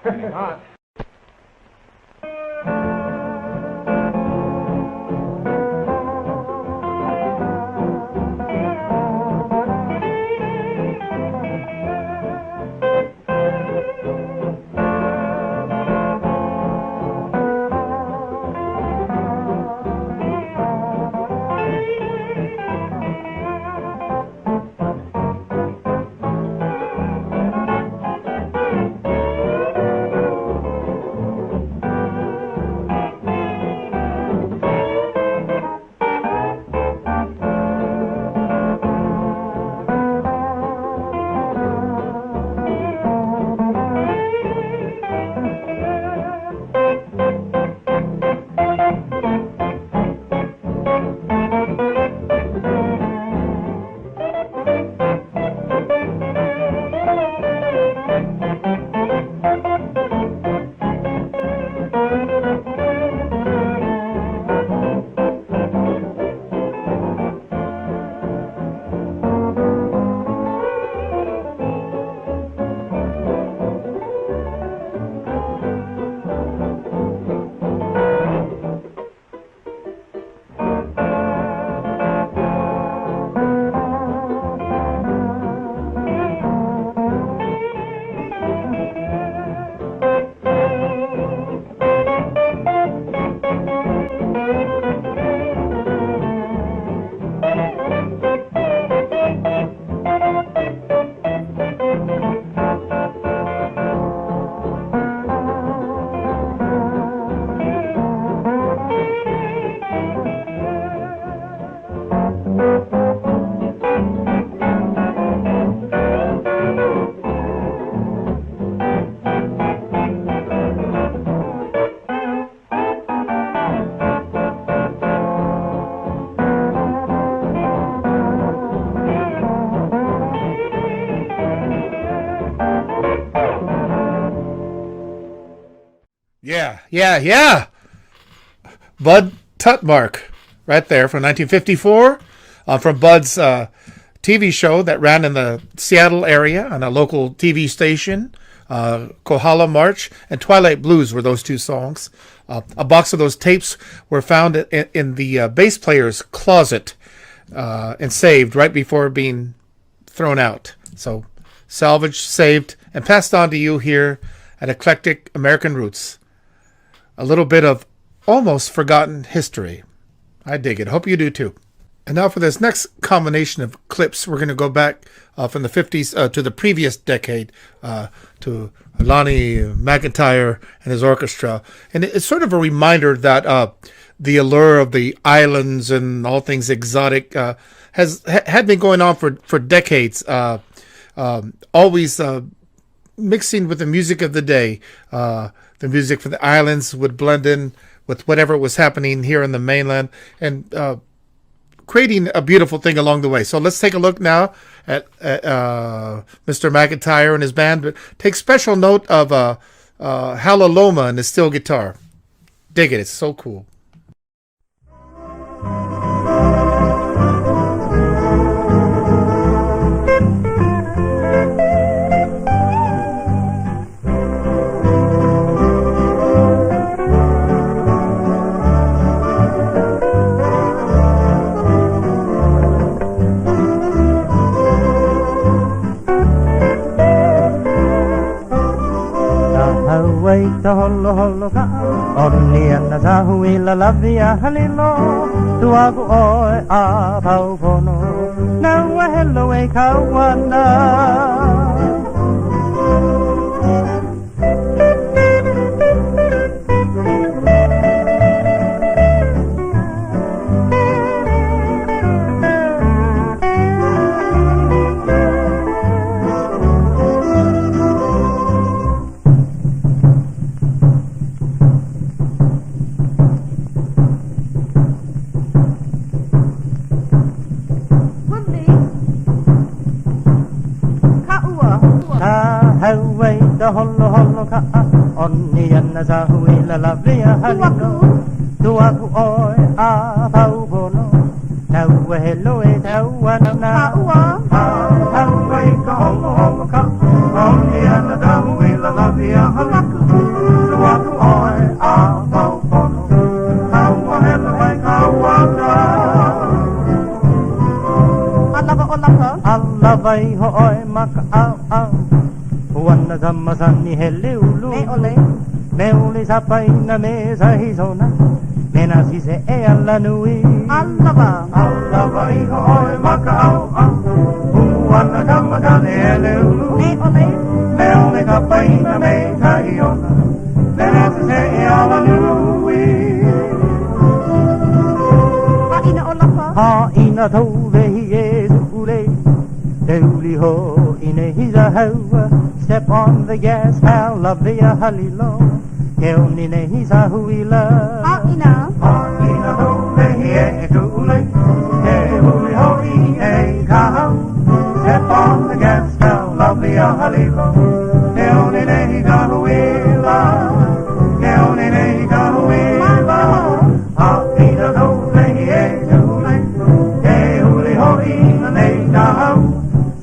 Hot.
Yeah. Bud Tutmark, right there from 1954, from Bud's TV show that ran in the Seattle area on a local TV station. Kohala March and Twilight Blues were those two songs. A box of those tapes were found in the bass player's closet and saved right before being thrown out. So salvaged, saved, and passed on to you here at Eclectic American Roots. A little bit of almost forgotten history. I dig it. Hope you do too. And now for this next combination of clips, we're going to go back from the 50s to the previous decade, to Lonnie McIntyre and his orchestra. And it's sort of a reminder that the allure of the islands and all things exotic had been going on for decades, always mixing with the music of the day. The music for the islands would blend in with whatever was happening here in the mainland, and creating a beautiful thing along the way. So let's take a look now at Mr. McIntyre and his band, but take special note of Halaloma and his steel guitar. Dig it. It's so cool.
Holo holo ka Orliana zahuila lavia halilo Tuagu oe a paupono Now a hello e kawana Holo holo ka Orliana zahuila lavia halilo Tuagu oe a paupono Now a hello e kawana How wake a holo holo ka Orliana zahuila lavia halilo alla vai ho'oi maka au au Wana tamasani helulu Me uli sapai na mesa hisona Nena si se e alla nui Alla vai ho'oi maka au au Wana tamasani helulu Me uli sapai na mesa hisona Nena si se e alla nui Ina tove hi e zule Deuli ho ine hisa haua Step on the gas, how lovely a halilo Keoni ne hisa huila Ina tove hi e zule Deuli ho ine kahau Step on the gas, how lovely a halilo Keoni ne hisa huila Keoni ne hisa huila Ina tove hi e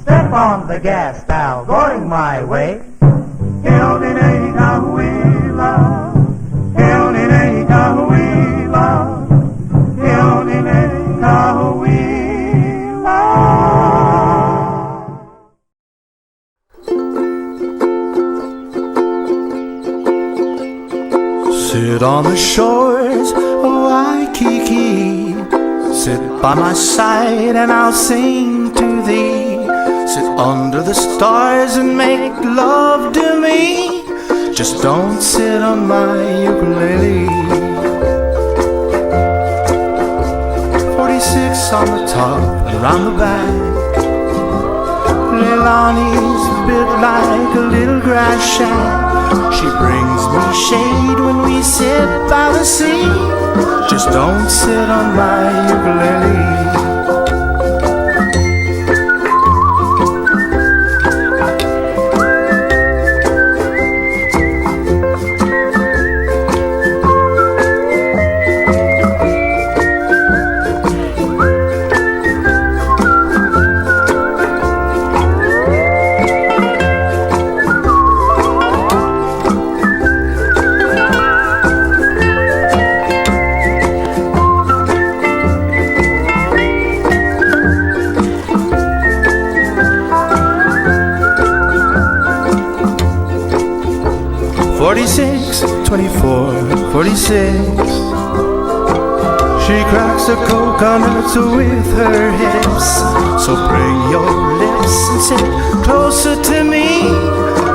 Step on the gas now, going my way.
Sit on the shores of Waikiki. Sit by my side and I'll sing to thee. Sit under the stars and make love to me. Just don't sit on my ukulele. 46 on the top and around the back. Leilani's built like a little grass shack. She brings me shade when we sit by the sea. Just don't sit on my ukulele. 46, 24, 46. She cracks the coconuts with her hips. So bring your lips and sit closer to me.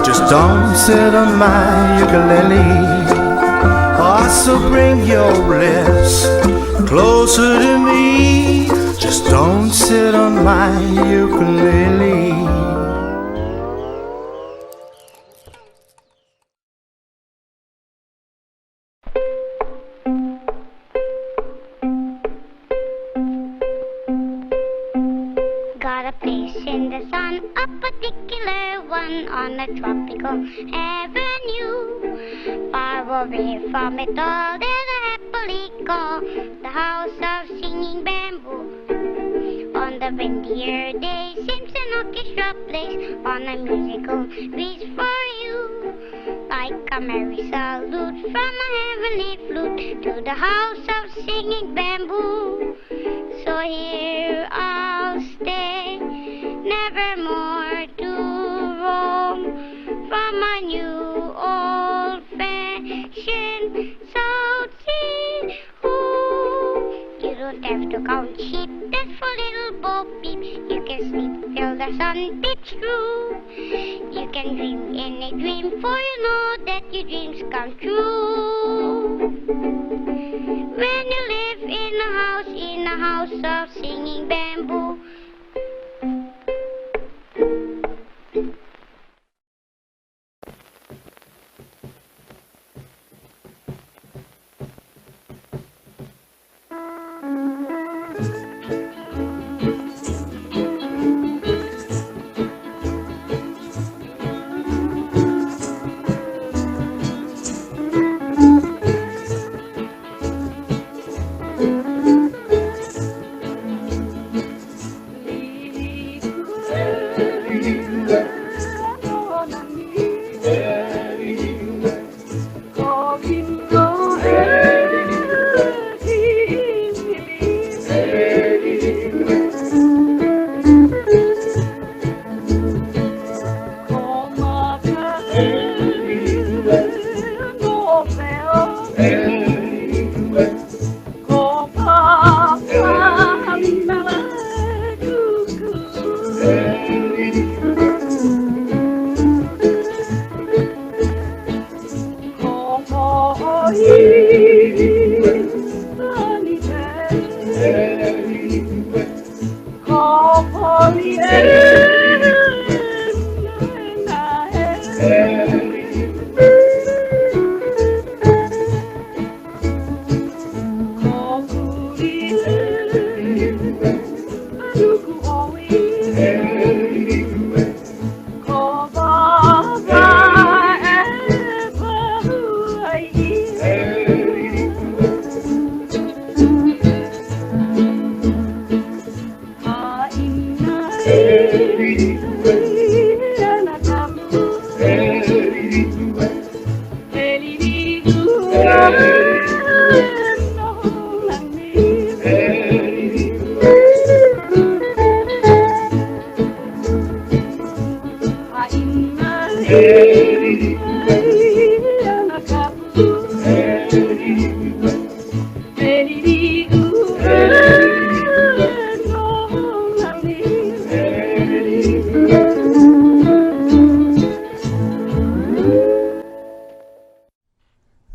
Just don't sit on my ukulele. Oh, so bring your lips closer to me. Just don't sit on my ukulele.
On a tropical avenue, far away from it all, there's a happily called the house of singing bamboo. On the windier day, Simpson Orchestra plays on a musical breeze for you, like a merry salute from a heavenly flute to the house of singing bamboo. So here I'll stay, nevermore to roam from a new old-fashioned South Sea. Ooh, you don't have to count sheep, that's for little Bo Peep. You can sleep till the sun peeps through. You can dream any dream, for you know that your dreams come true. When you live in a house of singing bamboo.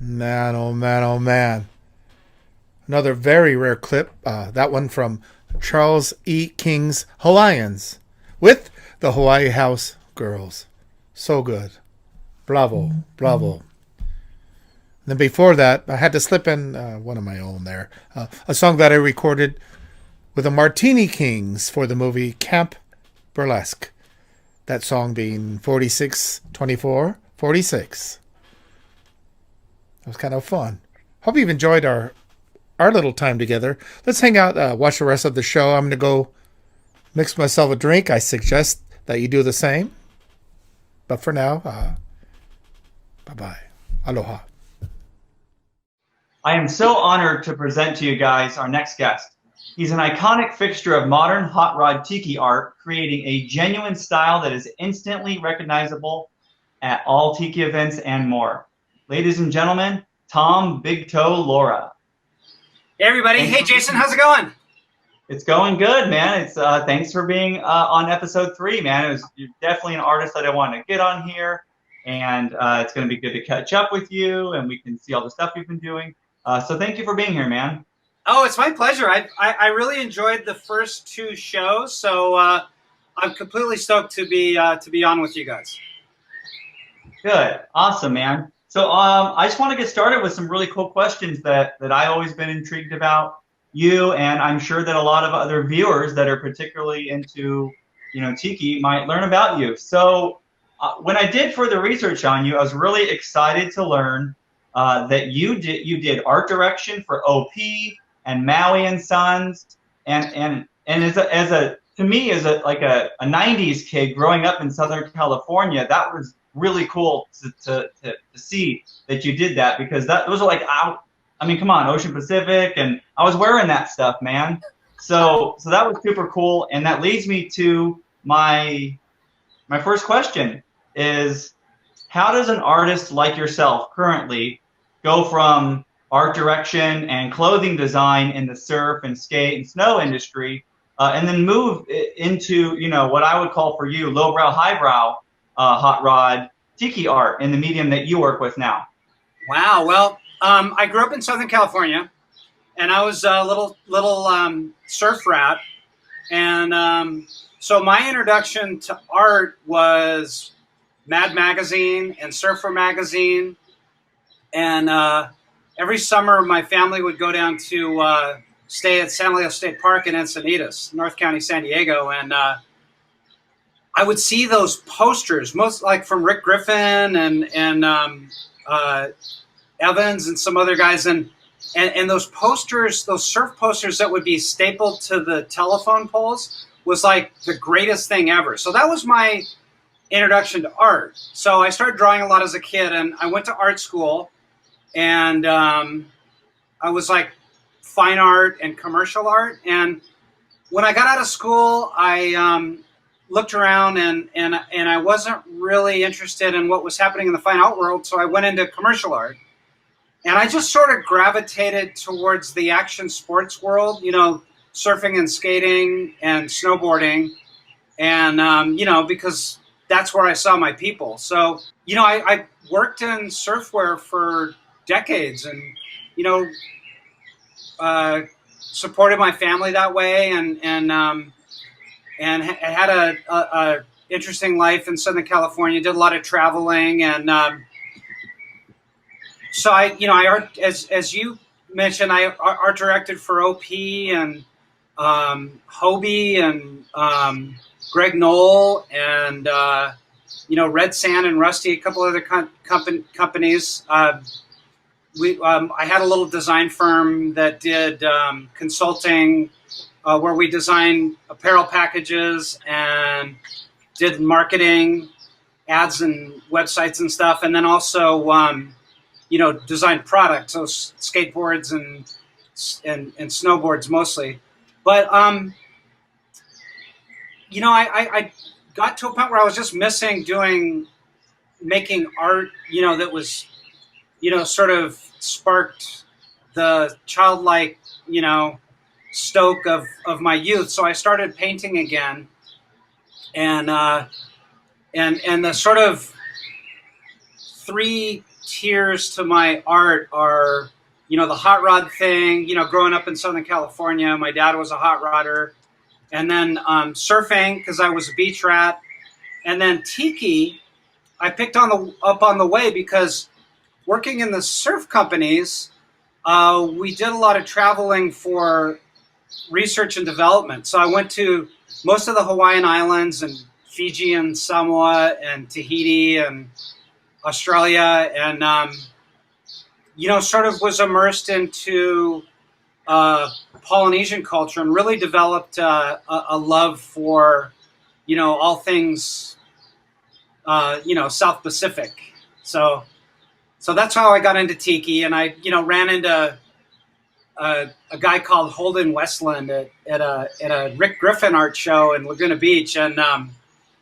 Man, oh man, oh man. Another very rare clip, that one from Charles E. King's Hawaiians with the Hawaii House Girls. So good. Bravo, bravo. Then before that, I had to slip in one of my own there. A song that I recorded with the Martini Kings for the movie Camp Burlesque. That song being 462446. It was kind of fun. Hope you've enjoyed our little time together. Let's hang out, watch the rest of the show. I'm going to go mix myself a drink. I suggest that you do the same. But for now, bye-bye. Aloha.
I am so honored to present to you guys our next guest. He's an iconic fixture of modern hot rod tiki art, creating a genuine style that is instantly recognizable at all tiki events and more. Ladies and gentlemen, Tom Big Toe Laura.
Hey everybody. Hey Jason, how's it going?
It's going good, man. It's thanks for being on episode 3, man. You're definitely an artist that I wanted to get on here, and it's going to be good to catch up with you, and we can see all the stuff you've been doing. So thank you for being here, man.
Oh, it's my pleasure. I really enjoyed the first 2 shows, so I'm completely stoked to be on with you guys.
Good, awesome, man. So I just want to get started with some really cool questions that I've always been intrigued about you, and I'm sure that a lot of other viewers that are particularly into, tiki might learn about you. So when I did further research on you, I was really excited to learn that you did art direction for OP and Maui and Sons, and as a 90s kid growing up in Southern California, that was really cool to see that you did that, because those are like out. I mean, come on, Ocean Pacific, and I was wearing that stuff, man. So that was super cool, and that leads me to my first question is, how does an artist like yourself currently go from art direction and clothing design in the surf and skate and snow industry, and then move into, what I would call for you lowbrow, highbrow hot rod tiki art in the medium that you work with now?
Wow. Well, I grew up in Southern California, and I was a little surf rat, and so my introduction to art was Mad Magazine and Surfer Magazine, and every summer my family would go down to stay at San Leo State Park in Encinitas, North County, San Diego, and I would see those posters, most like from Rick Griffin and Evans and some other guys, and those posters, those surf posters that would be stapled to the telephone poles, was like the greatest thing ever. So that was my introduction to art. So I started drawing a lot as a kid, and I went to art school, and I was like fine art and commercial art. And when I got out of school, I looked around, and I wasn't really interested in what was happening in the fine art world, so I went into commercial art. And I just sort of gravitated towards the action sports world, surfing and skating and snowboarding, and because that's where I saw my people. So I worked in surfwear for decades, and supported my family that way, and had a interesting life in Southern California. Did a lot of traveling, and so I art, as you mentioned, I art directed for OP and Hobie and Greg Knoll and Red Sand and Rusty, a couple other companies. I had a little design firm that did consulting, where we designed apparel packages and did marketing, ads and websites and stuff, and then also designed products, so skateboards and snowboards mostly. But I got to a point where I was just missing making art, that was, sort of sparked the childlike, stoke of my youth. So I started painting again, and the sort of three tiers to my art are, the hot rod thing. Growing up in Southern California, my dad was a hot rodder. And then surfing, because I was a beach rat. And then tiki, I picked up on the way because working in the surf companies, we did a lot of traveling for research and development. So I went to most of the Hawaiian Islands and Fiji and Samoa and Tahiti and Australia, and sort of was immersed into Polynesian culture and really developed a love for, all things, South Pacific. So that's how I got into tiki, and I, ran into a guy called Holden Westland at a Rick Griffin art show in Laguna Beach, and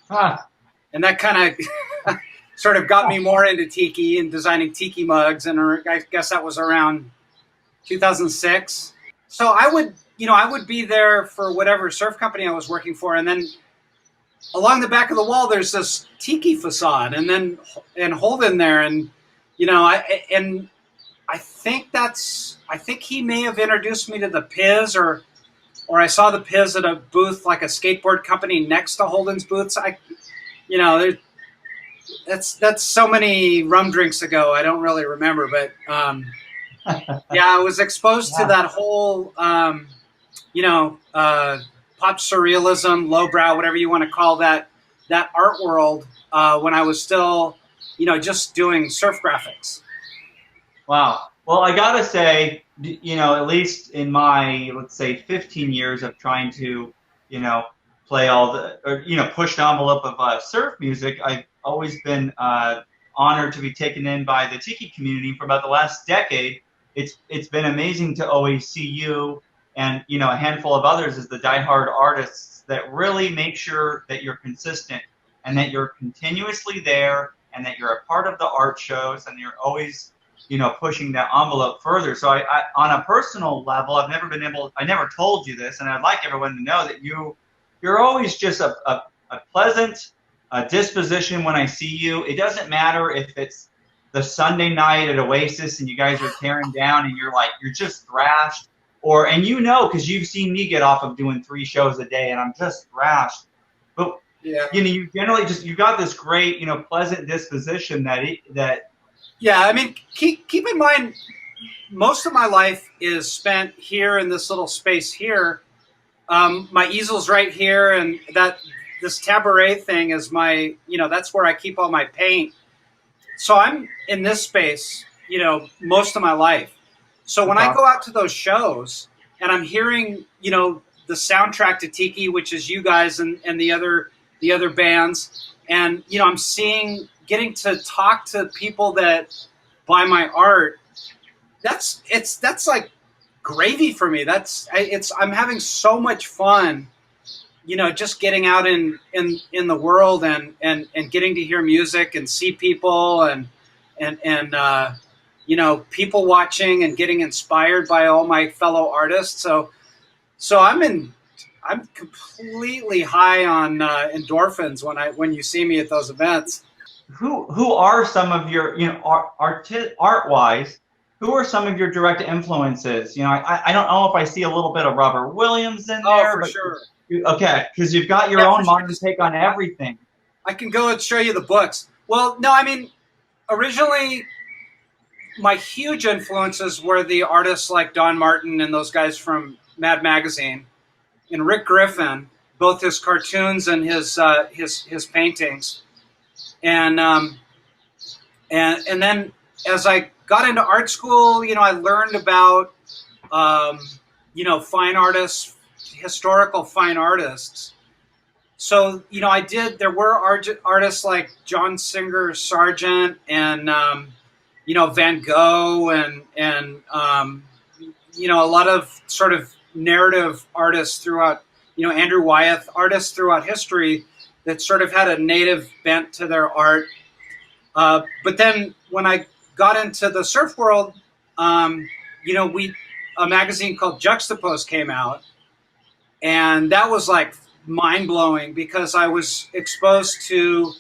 that kind of sort of got me more into tiki and designing tiki mugs, and I guess that was around 2006. So I would be there for whatever surf company I was working for, and then along the back of the wall there's this tiki facade, and Holden there, and I think he may have introduced me to the Piz, or I saw the Piz at a booth, like a skateboard company next to Holden's booths. That's so many rum drinks ago, I don't really remember, but I was exposed to that whole pop surrealism, lowbrow, whatever you want to call that art world, when I was still just doing surf graphics.
Wow. Well, I gotta say, at least in my, let's say, 15 years of trying to, play push the envelope of surf music, I've always been honored to be taken in by the tiki community for about the last decade. It's been amazing to always see you and a handful of others as the diehard artists that really make sure that you're consistent and that you're continuously there and that you're a part of the art shows and you're always pushing that envelope further. So I on a personal level, I never told you this, and I'd like everyone to know that you're always just a pleasant disposition when I see you. It doesn't matter if it's the Sunday night at Oasis and you guys are tearing down and you're just thrashed, and because you've seen me get off of doing 3 shows a day and I'm just thrashed. But you generally you've got this great pleasant disposition that.
Yeah, I mean, keep in mind, most of my life is spent here in this little space here. My easel's right here, and this tabaret thing is my, that's where I keep all my paint. So I'm in this space, most of my life. So when I go out to those shows and I'm hearing, the soundtrack to Tiki, which is you guys and the other bands, and I'm getting to talk to people that buy my art, that's like gravy for me. I'm having so much fun, just getting out in the world and getting to hear music and see people and people watching and getting inspired by all my fellow artists. So I'm completely high on endorphins when you see me at those events.
Who are some of your, art-wise, who are some of your direct influences? I don't know if I see a little bit of Robert Williams in there.
Oh, for sure.
Okay, because you've got your own modern take on everything.
I can go and show you the books. Well, no, I mean, originally, my huge influences were the artists like Don Martin and those guys from Mad Magazine and Rick Griffin. both his cartoons and his paintings. And then as I got into art school, I learned about fine artists, historical fine artists. So, there were artists like John Singer Sargent and, Van Gogh and a lot of sort of narrative artists throughout, Andrew Wyeth, artists throughout history that sort of had a native bent to their art. But then when I got into the surf world, a magazine called Juxtapose came out, and that was like mind-blowing because I was exposed to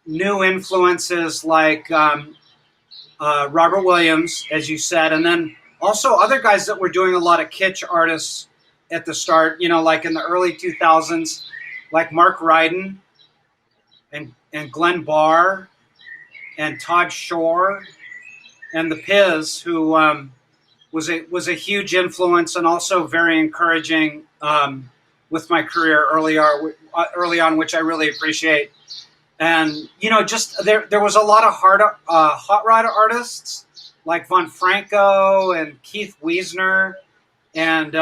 new influences like Robert Williams, as you said, and then also other guys that were doing a lot of kitsch artists at the start, like in the early 2000s, like Mark Ryden and Glenn Barr and Todd Shore and the Piz, who was a huge influence and also very encouraging with my career early on, which I really appreciate. And just there was a lot of hot rod artists like Von Franco and Keith Wiesner and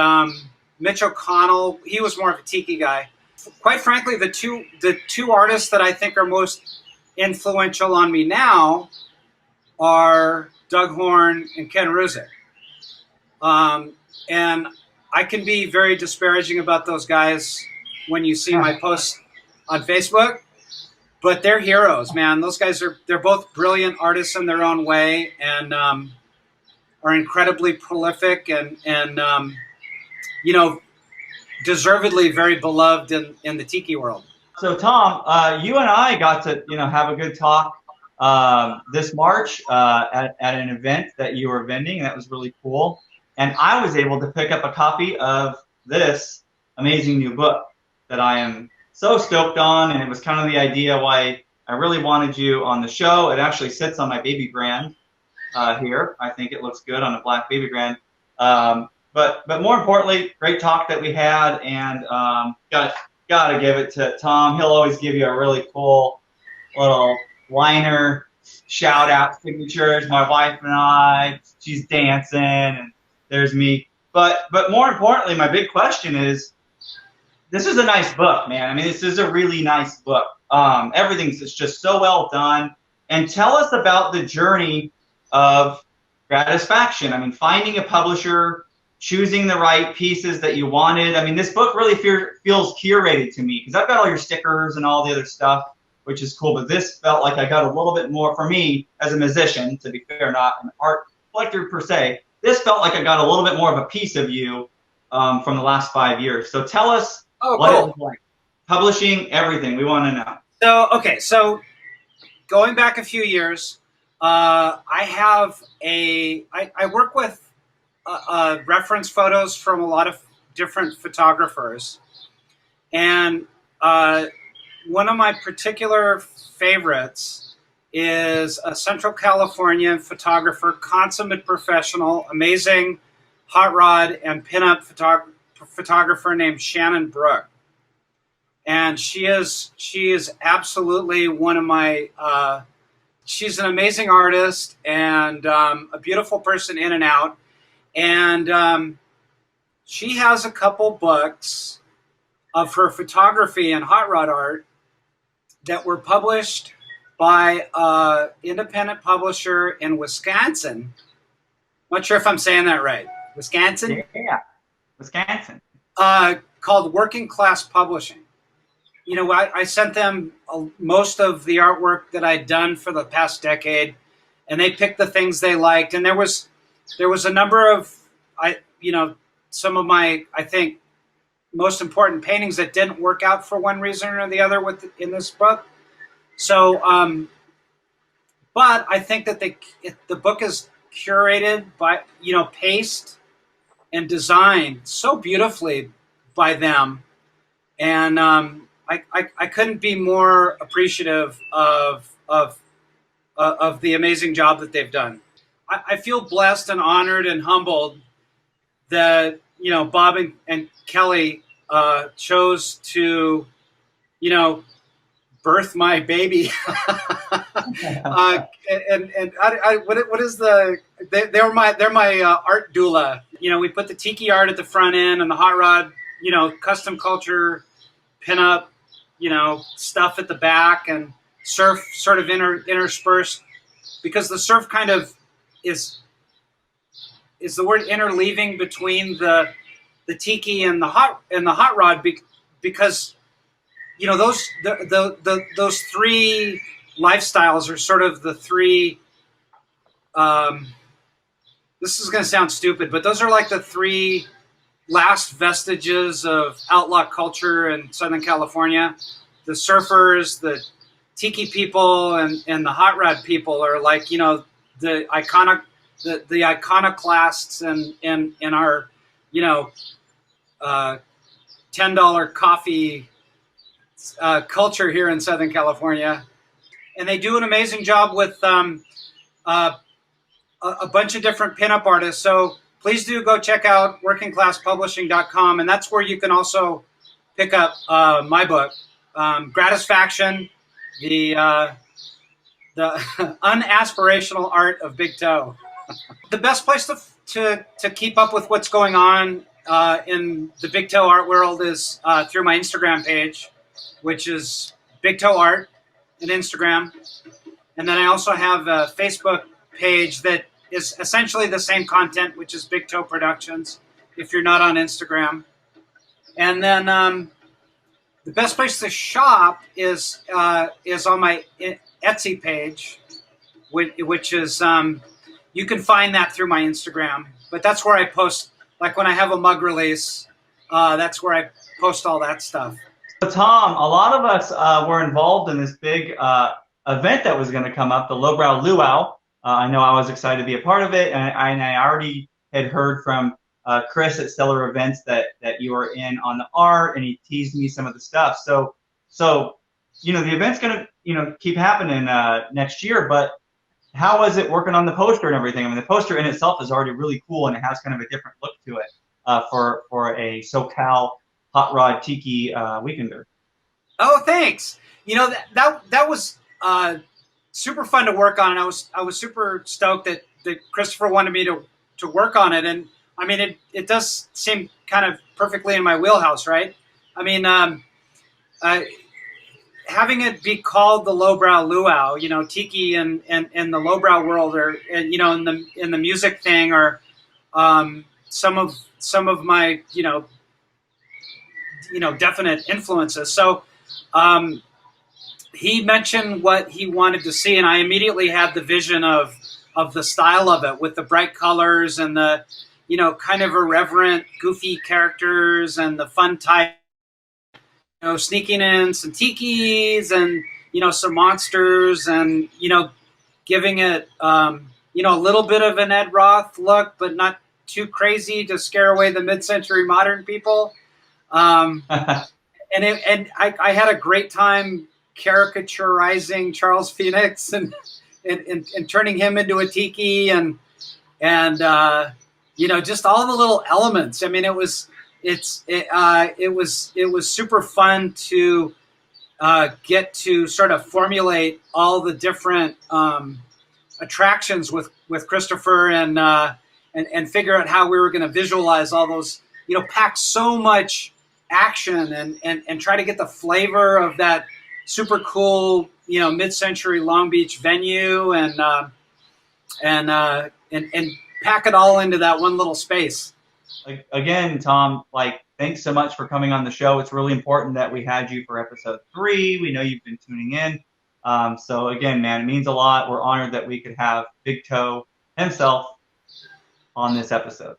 Mitch O'Connell. He was more of a tiki guy. Quite frankly, the two artists that I think are most influential on me now are Doug Horn and Ken Ruzick. And I can be very disparaging about those guys when you see my posts on Facebook, but they're heroes, man. Those guys they're both brilliant artists in their own way and are incredibly prolific and deservedly very beloved in the tiki world.
So Tom, you and I got to have a good talk this March at an event that you were vending, and that was really cool. And I was able to pick up a copy of this amazing new book that I am so stoked on, and it was kind of the idea why I really wanted you on the show. It actually sits on my baby brand here. I think it looks good on a black baby brand. But more importantly, great talk that we had, and gotta give it to Tom. He'll always give you a really cool little liner, shout out signatures. My wife and I, she's dancing, and there's me. But more importantly, my big question is, this is a nice book, man. I mean, this is a really nice book. Everything's just so well done. And tell us about the journey of Gratisfaction. I mean, finding a publisher, choosing the right pieces that you wanted. I mean, this book really feels curated to me because I've got all your stickers and all the other stuff, which is cool. But this felt like I got a little bit more, for me as a musician, to be fair, not an art collector per se. This felt like I got a little bit more of a piece of you from the last 5 years. So tell us what it was like. Publishing, everything. We want to know.
So going back a few years, I work with reference photos from a lot of different photographers. And one of my particular favorites is a Central California photographer, consummate professional, amazing hot rod and pinup photographer named Shannon Brooke. And she is absolutely one of my, she's an amazing artist and a beautiful person in and out. And she has a couple books of her photography and hot rod art that were published by an independent publisher in Wisconsin. Not sure if I'm saying that right. Wisconsin?
Yeah, Wisconsin.
Called Working Class Publishing. I sent them most of the artwork that I'd done for the past decade, and they picked the things they liked. And there was a number of, some of my, I think, most important paintings that didn't work out for one reason or the other in this book. So, but I think that the book is curated by, paced and designed so beautifully by them. And I couldn't be more appreciative of the amazing job that they've done. I feel blessed and honored and humbled that, Bob and Kelly chose to, birth my baby. What is they're my art doula. We put the tiki art at the front end and the hot rod, custom culture, pinup, stuff at the back, and surf sort of interspersed, because the surf kind of is the word interleaving between the tiki and the hot rod, because those three lifestyles are sort of the three. This is going to sound stupid, but those are like the three last vestiges of outlaw culture in Southern California. The surfers, the tiki people, and the hot rod people are like, the iconoclasts in our, $10 coffee culture here in Southern California. And they do an amazing job with a bunch of different pinup artists. So please do go check out workingclasspublishing.com, and that's where you can also pick up my book, Gratisfaction, the unaspirational art of Big Toe. The best place to keep up with what's going on in the Big Toe art world is through my Instagram page, which is Big Toe Art on Instagram. And then I also have a Facebook page that is essentially the same content, which is Big Toe Productions, if you're not on Instagram. And then the best place to shop is on my Etsy page, which is, you can find that through my Instagram. But that's where I post, like when I have a mug release, that's where I post all that stuff.
So Tom, a lot of us were involved in this big event that was going to come up, the Lowbrow Luau. I know I was excited to be a part of it, and I already had heard from Chris at Stellar Events that you were in on the art, and he teased me some of the stuff. So the event's going to keep happening next year, but how was it working on the poster and everything? I mean, the poster in itself is already really cool, and it has kind of a different look to it for a SoCal hot rod tiki weekender.
Oh, thanks. That was super fun to work on, and I was super stoked that Christopher wanted me to work on it. And I mean, it does seem kind of perfectly in my wheelhouse, right? I mean, having it be called the Lowbrow Luau, tiki and the lowbrow world, or in the music thing, or some of my definite influences. So he mentioned what he wanted to see, and I immediately had the vision of the style of it, with the bright colors and the kind of irreverent, goofy characters, and the fun type, sneaking in some tikis and some monsters, and giving it a little bit of an Ed Roth look, but not too crazy to scare away the mid-century modern people. And I had a great time caricaturizing Charles Phoenix and turning him into a tiki, and just all the little elements. I mean, it was super fun to get to sort of formulate all the different attractions with Christopher, and figure out how we were going to visualize all those, pack so much action, and try to get the flavor of that super cool, mid-century Long Beach venue, and pack it all into that one little space.
Again, Tom, thanks so much for coming on the show. It's really important that we had you for episode 3. We know you've been tuning in. So again, man, it means a lot. We're honored that we could have Big Toe himself on this episode.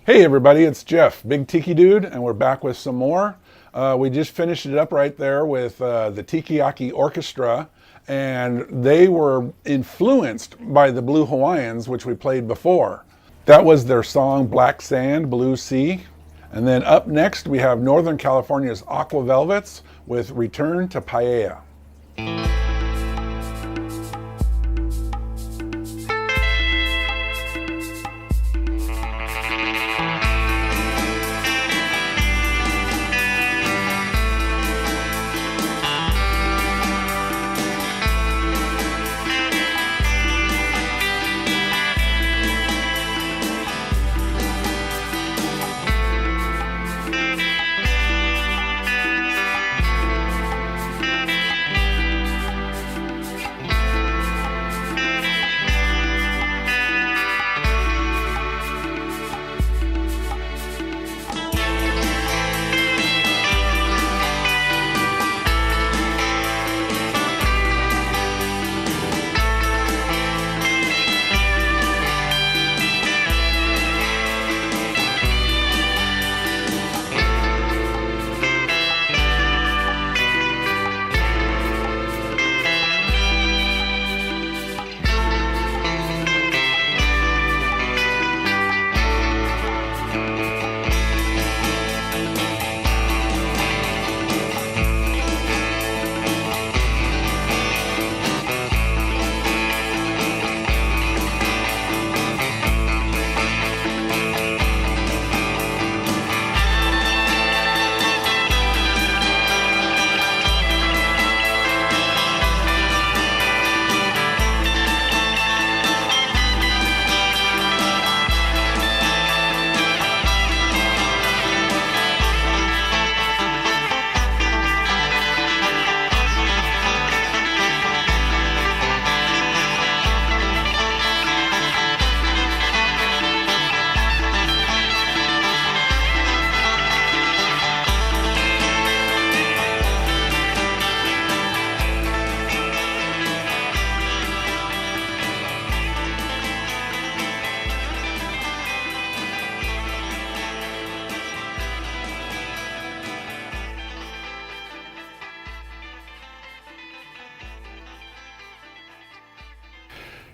Hey everybody, it's Jeff, Big Tiki Dude, and we're back with some more. We just finished it up right there with the Tiki Orchestra, and they were influenced by the Blue Hawaiians, which we played before. That was their song Black Sand, Blue Sea. And then up next we have Northern California's Aqua Velvets with Return to Paella.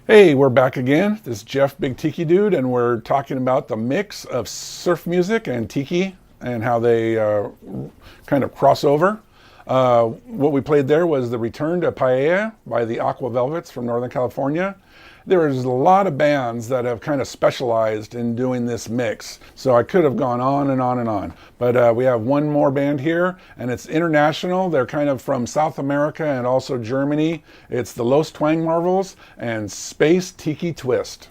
Hey, we're back again. This is Jeff, Big Tiki Dude, and we're talking about the mix of surf music and tiki and how they kind of cross over. What we played there was the Return to Paella by the Aqua Velvets from Northern California. There's a lot of bands that have kind of specialized in doing this mix, so I could have gone on and on and on. But we have one more band here, and it's international. They're kind of from South America and also Germany. It's the Los Twang Marvels and Space Tiki Twist.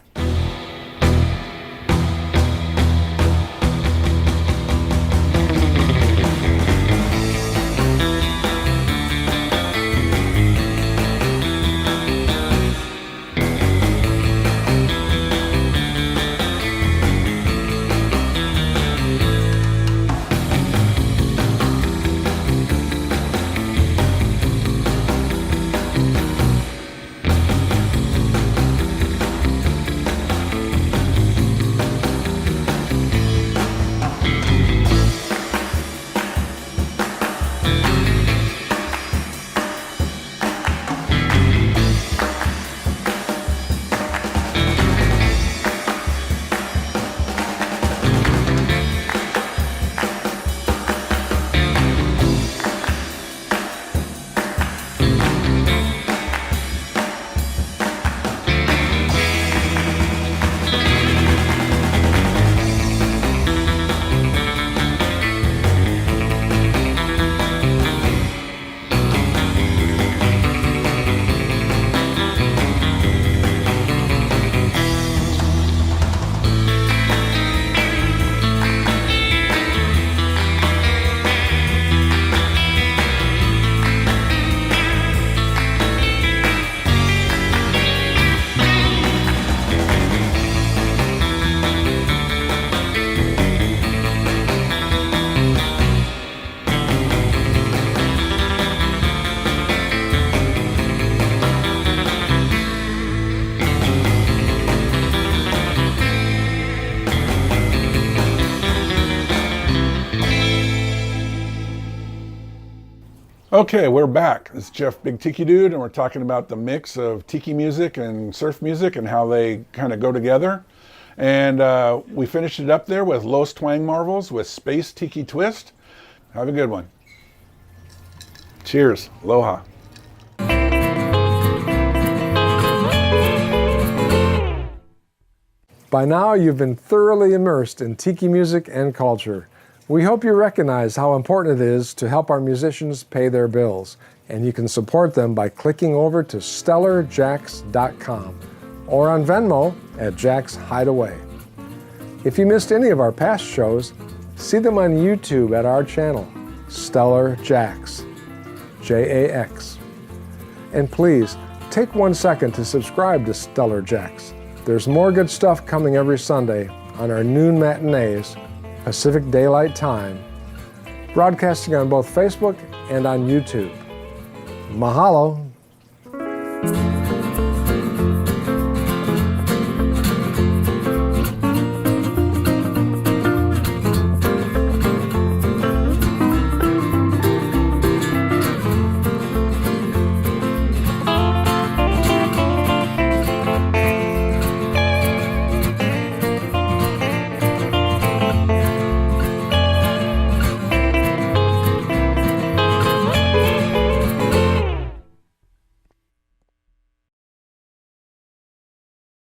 Okay, we're back. It's Jeff Big Tiki Dude, and we're talking about the mix of tiki music and surf music and how they kind of go together. And we finished it up there with Los Twang Marvels with Space Tiki Twist. Have a good one. Cheers. Aloha.
By now, you've been thoroughly immersed in tiki music and culture. We hope you recognize how important it is to help our musicians pay their bills, and you can support them by clicking over to StellarJAX.com or on Venmo at Jax Hideaway. If you missed any of our past shows, see them on YouTube at our channel, StellarJAX, J-A-X. And please, take 1 second to subscribe to StellarJAX. There's more good stuff coming every Sunday on our noon matinees, Pacific Daylight Time, broadcasting on both Facebook and on YouTube. Mahalo.